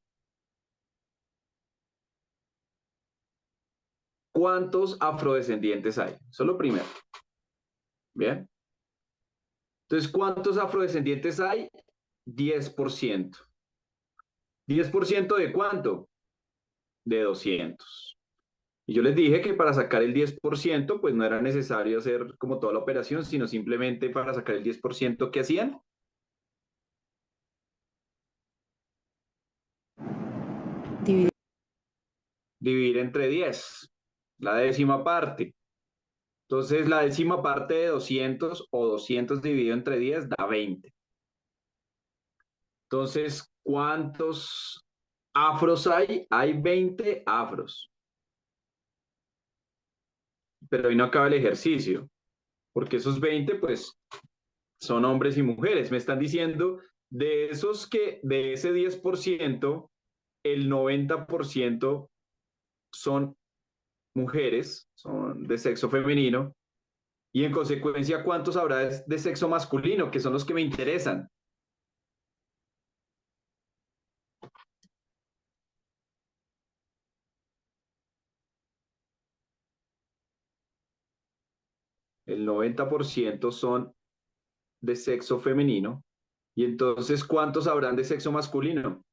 [SPEAKER 3] cuántos afrodescendientes hay. Eso es lo primero. Bien. Entonces, ¿cuántos afrodescendientes hay? 10%. ¿10% de cuánto? De 200. Y yo les dije que para sacar el 10%, pues no era necesario hacer como toda la operación, sino simplemente para sacar el 10%, ¿qué hacían?
[SPEAKER 7] Dividir.
[SPEAKER 3] Dividir entre 10, la décima parte. Entonces, la décima parte de 200 o 200 dividido entre 10 da 20. Entonces, ¿cuántos afros hay? Hay 20 afros. Pero ahí no acaba el ejercicio, porque esos 20, pues, son hombres y mujeres. Me están diciendo de esos que, de ese 10%, el 90% son mujeres, son de sexo femenino, y en consecuencia, ¿cuántos habrá de sexo masculino, que son los que me interesan? El 90% son de sexo femenino, y entonces, ¿cuántos habrán de sexo masculino?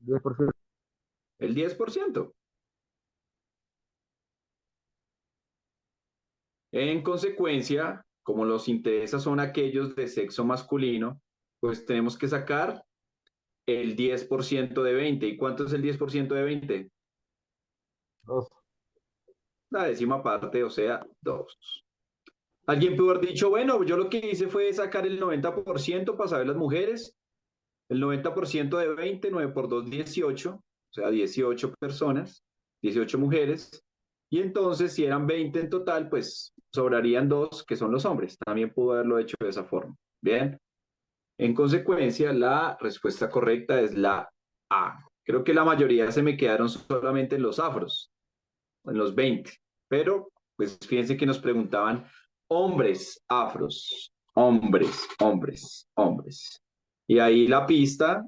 [SPEAKER 4] 10%.
[SPEAKER 3] El 10%. En consecuencia, como los intereses son aquellos de sexo masculino, pues tenemos que sacar el 10% de 20. ¿Y cuánto es el 10% de 20?
[SPEAKER 4] 2.
[SPEAKER 3] La décima parte, o sea, 2. Alguien pudo haber dicho, bueno, yo lo que hice fue sacar el 90% para saber las mujeres, el 90% de 20, 9 por 2, 18, o sea, 18 personas, 18 mujeres, y entonces si eran 20 en total, pues sobrarían 2 que son los hombres. También pudo haberlo hecho de esa forma. Bien, en consecuencia, la respuesta correcta es la A. Creo que la mayoría se me quedaron solamente en los afros, en los 20, pero pues fíjense que nos preguntaban hombres afros, hombres, hombres, hombres. Y ahí la pista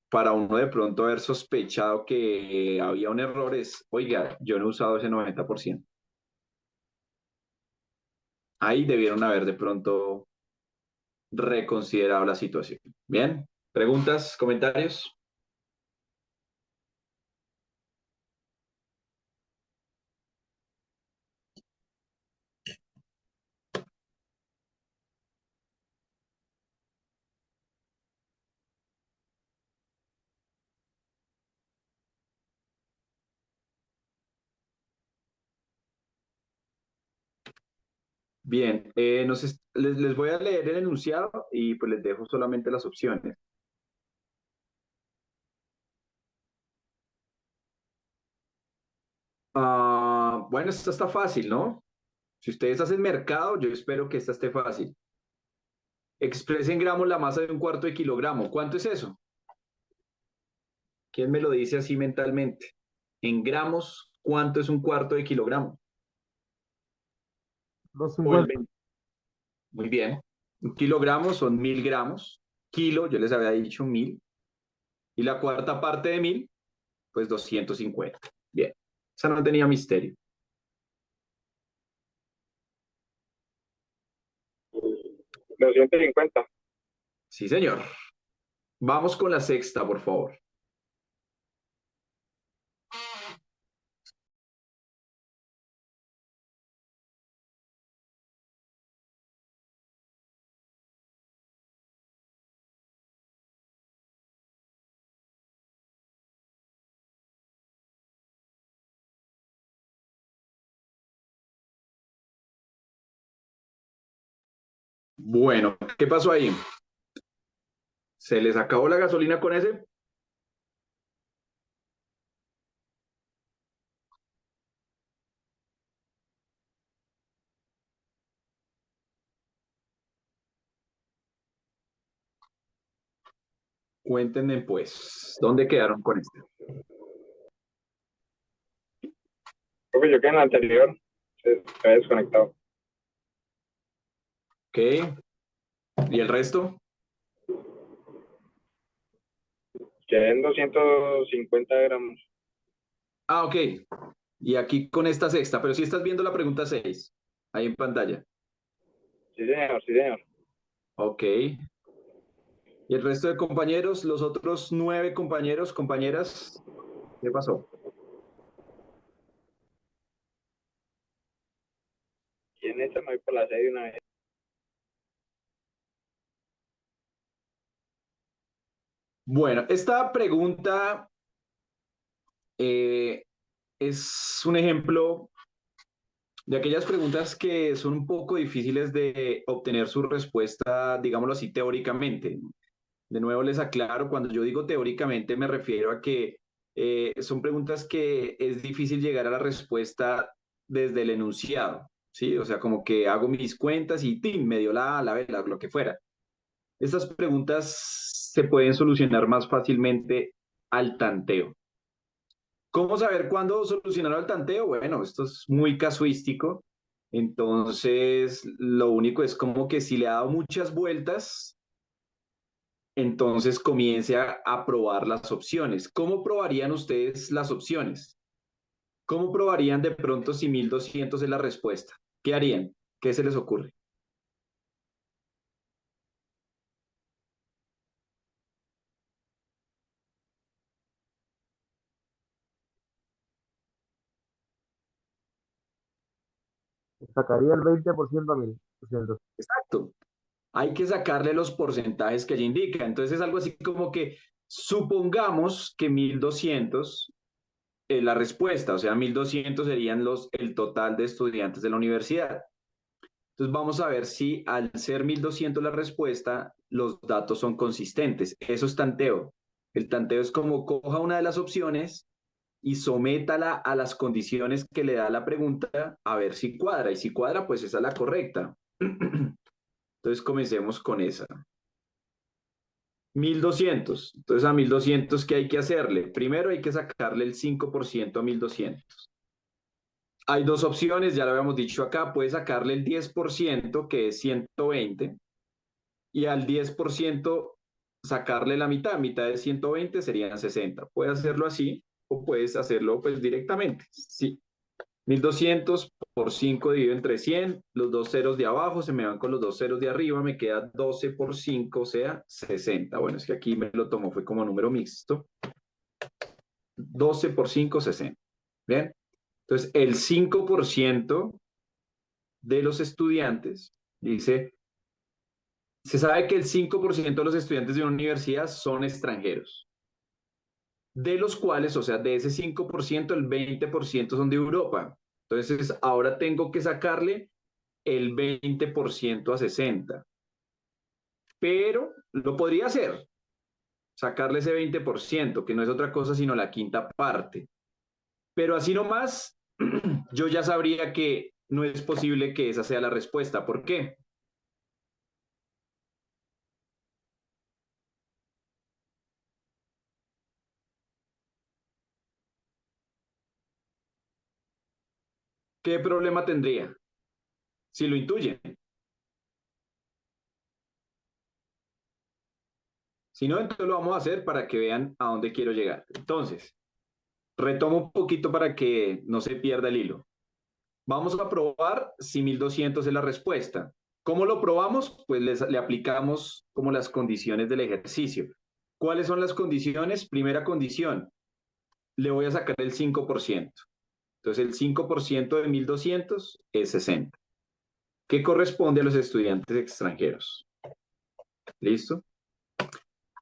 [SPEAKER 3] para uno de pronto haber sospechado que había un error es, oiga, yo no he usado ese 90%. Ahí debieron haber de pronto reconsiderado la situación. Bien, preguntas, comentarios. Bien, les voy a leer el enunciado y pues les dejo solamente las opciones. Bueno, esta está fácil, ¿no? Si ustedes hacen mercado, yo espero que esta esté fácil. Expresa en gramos la masa de un cuarto de kilogramo. ¿Cuánto es eso? ¿Quién me lo dice así mentalmente? En gramos, ¿cuánto es un cuarto de kilogramo? O el
[SPEAKER 4] 250.
[SPEAKER 3] 20. Muy bien. Un kilogramo son 1000 gramos. Kilo, yo les había dicho 1000. Y la cuarta parte de 1000, pues 250. Bien. Esa no tenía misterio.
[SPEAKER 1] 250.
[SPEAKER 3] Sí, señor. Vamos con la sexta, por favor. Bueno, ¿qué pasó ahí? ¿Se les acabó la gasolina con ese? Cuéntenme, pues, ¿dónde quedaron con este?
[SPEAKER 1] Profe, yo quedé en la anterior. Se había desconectado.
[SPEAKER 3] ¿Ok? ¿Y el resto?
[SPEAKER 1] Quedé en 250 gramos.
[SPEAKER 3] Ah, ok. Y aquí con esta sexta, pero si estás viendo la pregunta 6 ahí en pantalla.
[SPEAKER 1] Sí, señor, sí, señor.
[SPEAKER 3] Ok. ¿Y el resto de compañeros, los otros 9 compañeros, compañeras? ¿Qué pasó?
[SPEAKER 1] Y en esta me voy por la 6 de una vez.
[SPEAKER 3] Bueno, esta pregunta eh, es un ejemplo de aquellas preguntas que son un poco difíciles de obtener su respuesta, digámoslo así, teóricamente. De nuevo les aclaro, cuando yo digo teóricamente me refiero a que son preguntas que es difícil llegar a la respuesta desde el enunciado, ¿sí? O sea, como que hago mis cuentas y ¡tim! Me dio la A, la B, lo que fuera. Estas preguntas se pueden solucionar más fácilmente al tanteo. ¿Cómo saber cuándo solucionar al tanteo? Bueno, esto es muy casuístico. Entonces, lo único es como que si le ha dado muchas vueltas, entonces comience a probar las opciones. ¿Cómo probarían ustedes las opciones? ¿Cómo probarían de pronto si 1200 es la respuesta? ¿Qué harían? ¿Qué se les ocurre?
[SPEAKER 4] Sacaría el 20% a 1.200.
[SPEAKER 3] Exacto. Hay que sacarle los porcentajes que ella indica. Entonces es algo así como que supongamos que 1.200 es la respuesta, o sea, 1.200 serían el total de estudiantes de la universidad. Entonces vamos a ver si al ser 1.200 la respuesta, los datos son consistentes. Eso es tanteo. El tanteo es como coja una de las opciones y sométala a las condiciones que le da la pregunta a ver si cuadra. Y si cuadra, pues esa es la correcta. Entonces comencemos con esa. 1.200. Entonces a 1.200, ¿qué hay que hacerle? Primero hay que sacarle el 5% a 1.200. Hay dos opciones, ya lo habíamos dicho acá, puede sacarle el 10%, que es 120, y al 10% sacarle la mitad, mitad de 120 serían 60. Puedes hacerlo así o puedes hacerlo pues directamente. Sí. 1.200 por 5 dividido entre 100, los dos ceros de abajo se me van con los dos ceros de arriba, me queda 12 por 5, o sea, 60. Bueno, es que aquí me lo tomó, fue como número mixto. 12 por 5, 60. Bien. Entonces, el 5% de los estudiantes, dice, se sabe que el 5% de los estudiantes de una universidad son extranjeros, de los cuales, o sea, de ese 5%, el 20% son de Europa. Entonces, ahora tengo que sacarle el 20% a 60. Pero lo podría hacer, sacarle ese 20%, que no es otra cosa sino la quinta parte. Pero así nomás, yo ya sabría que no es posible que esa sea la respuesta. ¿Por qué? ¿Qué problema tendría? Si lo intuyen. Si no, entonces lo vamos a hacer para que vean a dónde quiero llegar. Entonces, retomo un poquito para que no se pierda el hilo. Vamos a probar si 1.200 es la respuesta. ¿Cómo lo probamos? Pues le aplicamos como las condiciones del ejercicio. ¿Cuáles son las condiciones? Primera condición, le voy a sacar el 5%. Entonces el 5% de 1.200 es 60, que corresponde a los estudiantes extranjeros. ¿Listo?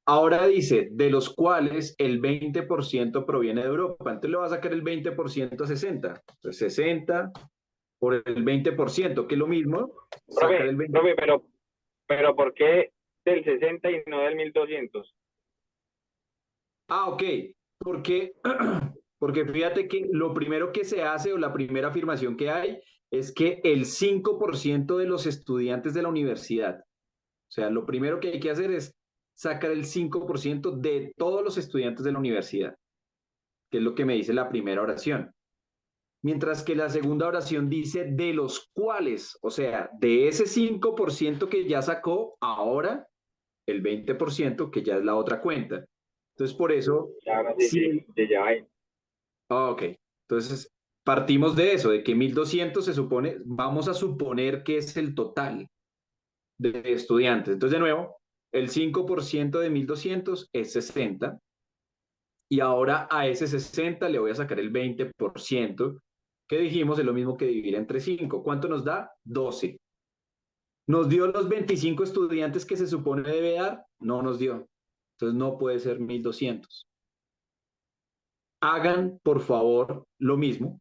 [SPEAKER 3] Ahora dice, de los cuales el 20% proviene de Europa. Entonces le va a sacar el 20% a 60. Entonces 60 por el 20%, que es lo mismo, sacar el 20%.
[SPEAKER 1] Profe, pero ¿por qué del 60 y no del 1.200?
[SPEAKER 3] Ah, ok. Porque, porque fíjate que lo primero que se hace o la primera afirmación que hay es que el 5% de los estudiantes de la universidad, o sea, lo primero que hay que hacer es sacar el 5% de todos los estudiantes de la universidad, que es lo que me dice la primera oración. Mientras que la segunda oración dice de los cuales, o sea, de ese 5% que ya sacó, ahora el 20% que ya es la otra cuenta. Entonces, por eso,
[SPEAKER 1] Claro, sí,
[SPEAKER 3] si
[SPEAKER 1] sí, sí, ya hay.
[SPEAKER 3] ok, entonces partimos de eso, de que 1.200 se supone, vamos a suponer que es el total de estudiantes. Entonces, de nuevo, el 5% de 1.200 es 60 y ahora a ese 60 le voy a sacar el 20%, que dijimos es lo mismo que dividir entre 5. ¿Cuánto nos da? 12. ¿Nos dio los 25 estudiantes que se supone debe dar? No nos dio. Entonces no puede ser 1.200. Hagan, por favor, lo mismo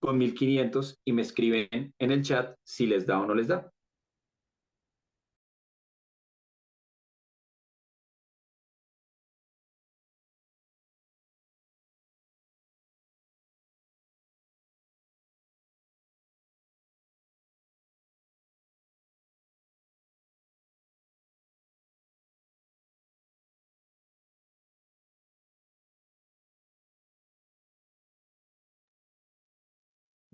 [SPEAKER 3] con 1.500 y me escriben en el chat si les da o no les da.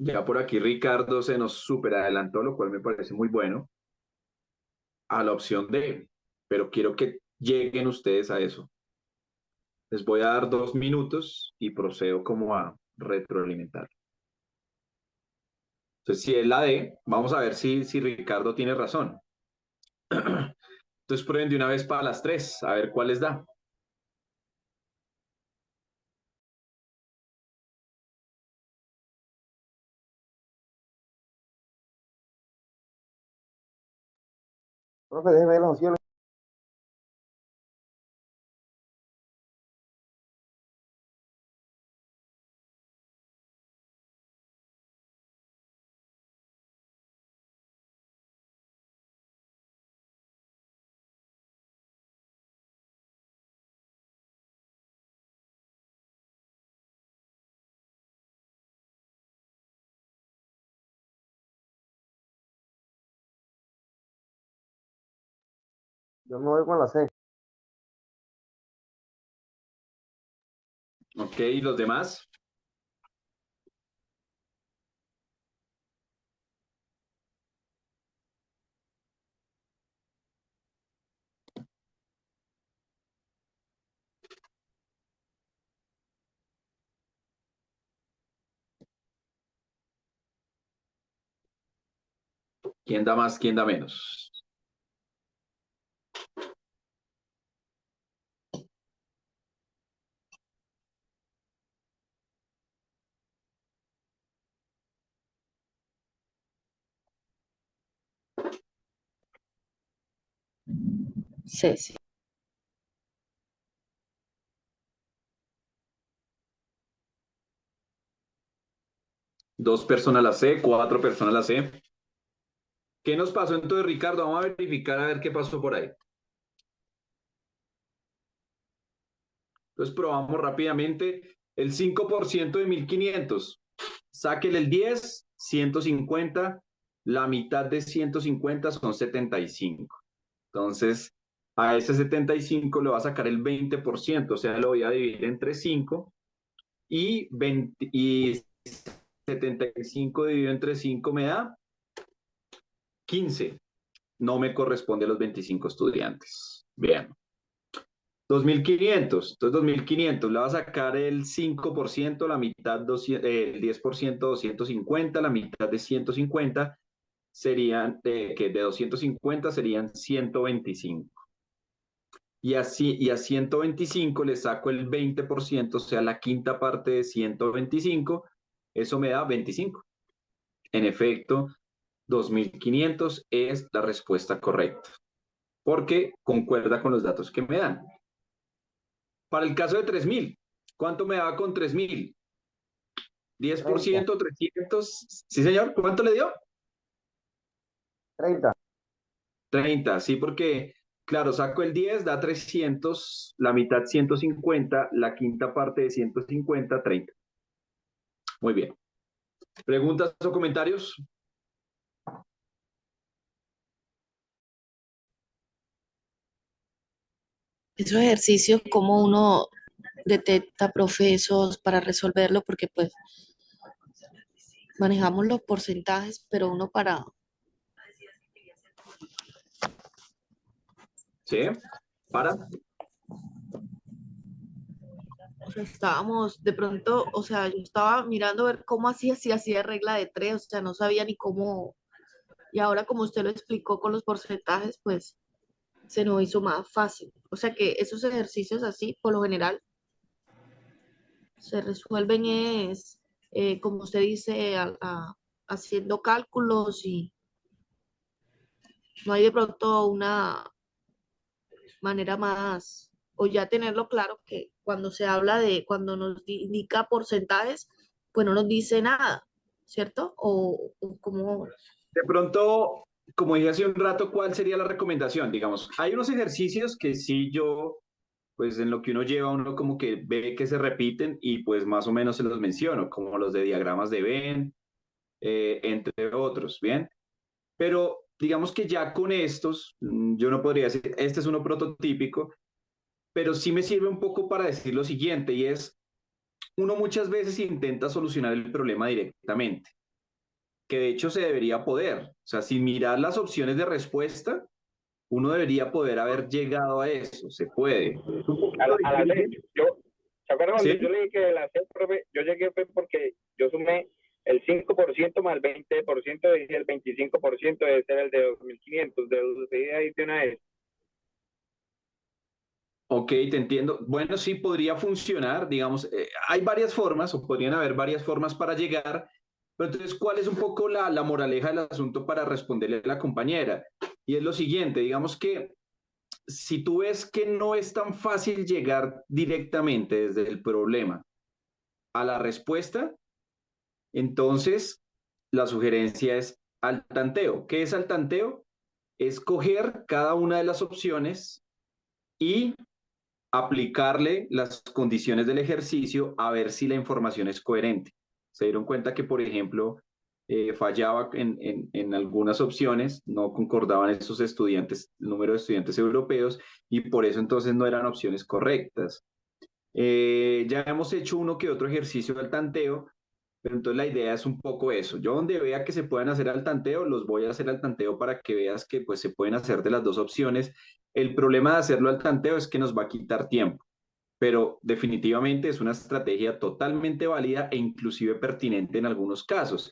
[SPEAKER 3] Ya por aquí Ricardo se nos super adelantó, lo cual me parece muy bueno, a la opción D, pero quiero que lleguen ustedes a eso. Les voy a dar 2 minutos y procedo como a retroalimentar. Entonces, si es la D, vamos a ver si Ricardo tiene razón. Entonces, prueben de una vez para las 3, a ver cuál les da.
[SPEAKER 4] Profe, déjeme ver los opciones. Yo me voy con la C.
[SPEAKER 3] Ok, ¿y los demás? ¿Quién da más, quién da menos?
[SPEAKER 7] Sí, sí.
[SPEAKER 3] Dos personas la C, cuatro personas la C. ¿Qué nos pasó entonces, Ricardo? Vamos a verificar a ver qué pasó por ahí. Entonces probamos rápidamente el 5% de 1500. Sáquele el 10, 150. La mitad de 150 son 75. Entonces, a ese 75 le va a sacar el 20%, o sea, lo voy a dividir entre 5 y 75 dividido entre 5 me da 15. No me corresponde a los 25 estudiantes. Bien. 2.500. Entonces, 2.500 le va a sacar el 5%, la mitad, el 10%, 250, la mitad de 150 serían, que de 250 serían 125. Y a 125 le saco el 20%, o sea, la quinta parte de 125, eso me da 25. En efecto, 2.500 es la respuesta correcta, porque concuerda con los datos que me dan. Para el caso de 3.000, ¿cuánto me da con 3.000? 10%, 300. Sí, señor, ¿cuánto le dio?
[SPEAKER 4] 30.
[SPEAKER 3] 30, sí, porque, claro, saco el 10, da 300, la mitad 150, la quinta parte de 150, 30. Muy bien. ¿Preguntas o comentarios?
[SPEAKER 7] Esos ejercicios, cómo uno detecta procesos para resolverlo, porque pues manejamos los porcentajes, pero uno para,
[SPEAKER 3] ¿Sí? ¿Para?
[SPEAKER 7] o sea, estábamos de pronto, o sea, yo estaba mirando a ver cómo hacía, si hacía regla de tres, o sea, no sabía ni cómo, y ahora como usted lo explicó con los porcentajes, pues se nos hizo más fácil. O sea que esos ejercicios así, por lo general, se resuelven es, como usted dice, haciendo cálculos y no hay de pronto una manera más, o ya tenerlo claro que cuando se habla de, cuando nos indica porcentajes, pues no nos dice nada, ¿cierto? O como,
[SPEAKER 3] De pronto, como dije hace un rato, ¿cuál sería la recomendación? Digamos, hay unos ejercicios que sí yo, pues en lo que uno lleva, uno como que ve que se repiten y pues más o menos se los menciono, como los de diagramas de Venn, entre otros, ¿bien? Pero digamos que ya con estos, yo no podría decir, este es uno prototípico, pero sí me sirve un poco para decir lo siguiente, y es, uno muchas veces intenta solucionar el problema directamente, que de hecho se debería poder, o sea, sin mirar las opciones de respuesta, uno debería poder haber llegado a eso, se puede. Es un poquito
[SPEAKER 1] A la C,
[SPEAKER 3] difícil,
[SPEAKER 1] ¿se acuerdan cuando
[SPEAKER 3] ¿sí?
[SPEAKER 1] yo le dije que la C, profe? Yo llegué fue porque yo sumé el 5% más el 20%, y el 25% debe ser el de 2.500, de ahí de una vez.
[SPEAKER 3] Ok, te entiendo. Bueno, sí podría funcionar, digamos, hay varias formas o podrían haber varias formas para llegar, pero entonces, ¿cuál es un poco la moraleja del asunto para responderle a la compañera? y es lo siguiente, digamos que si tú ves que no es tan fácil llegar directamente desde el problema a la respuesta, entonces la sugerencia es al tanteo. ¿Qué es al tanteo? Es coger cada una de las opciones y aplicarle las condiciones del ejercicio a ver si la información es coherente. Se dieron cuenta que, por ejemplo, fallaba en algunas opciones, no concordaban esos estudiantes, el número de estudiantes europeos, y por eso entonces no eran opciones correctas. Ya hemos hecho uno que otro ejercicio del tanteo, pero entonces la idea es un poco eso. Yo donde vea que se pueden hacer al tanteo, los voy a hacer al tanteo para que veas que pues se pueden hacer de las dos opciones. El problema de hacerlo al tanteo es que nos va a quitar tiempo, pero definitivamente es una estrategia totalmente válida e inclusive pertinente en algunos casos.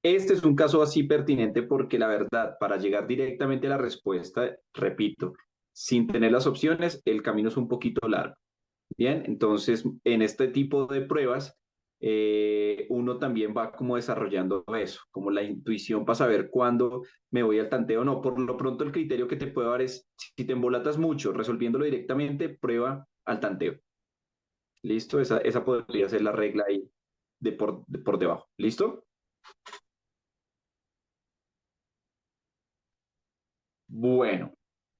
[SPEAKER 3] Este es un caso así pertinente porque la verdad, para llegar directamente a la respuesta, repito, sin tener las opciones, el camino es un poquito largo. Bien, entonces en este tipo de pruebas, uno también va como desarrollando eso, como la intuición para saber cuándo me voy al tanteo o no. Por lo pronto el criterio que te puedo dar es, si te embolatas mucho resolviéndolo directamente, prueba al tanteo. ¿Listo? Esa podría ser la regla ahí de por debajo. ¿Listo? Bueno,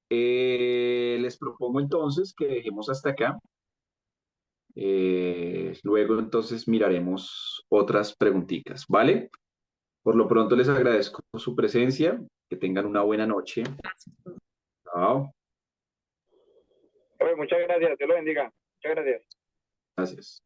[SPEAKER 3] les propongo entonces que dejemos hasta acá. Luego entonces miraremos otras preguntitas, ¿vale? Por lo pronto les agradezco su presencia, que tengan una buena noche. Chao.
[SPEAKER 1] Muchas gracias, Dios lo bendiga. Muchas gracias.
[SPEAKER 3] Gracias.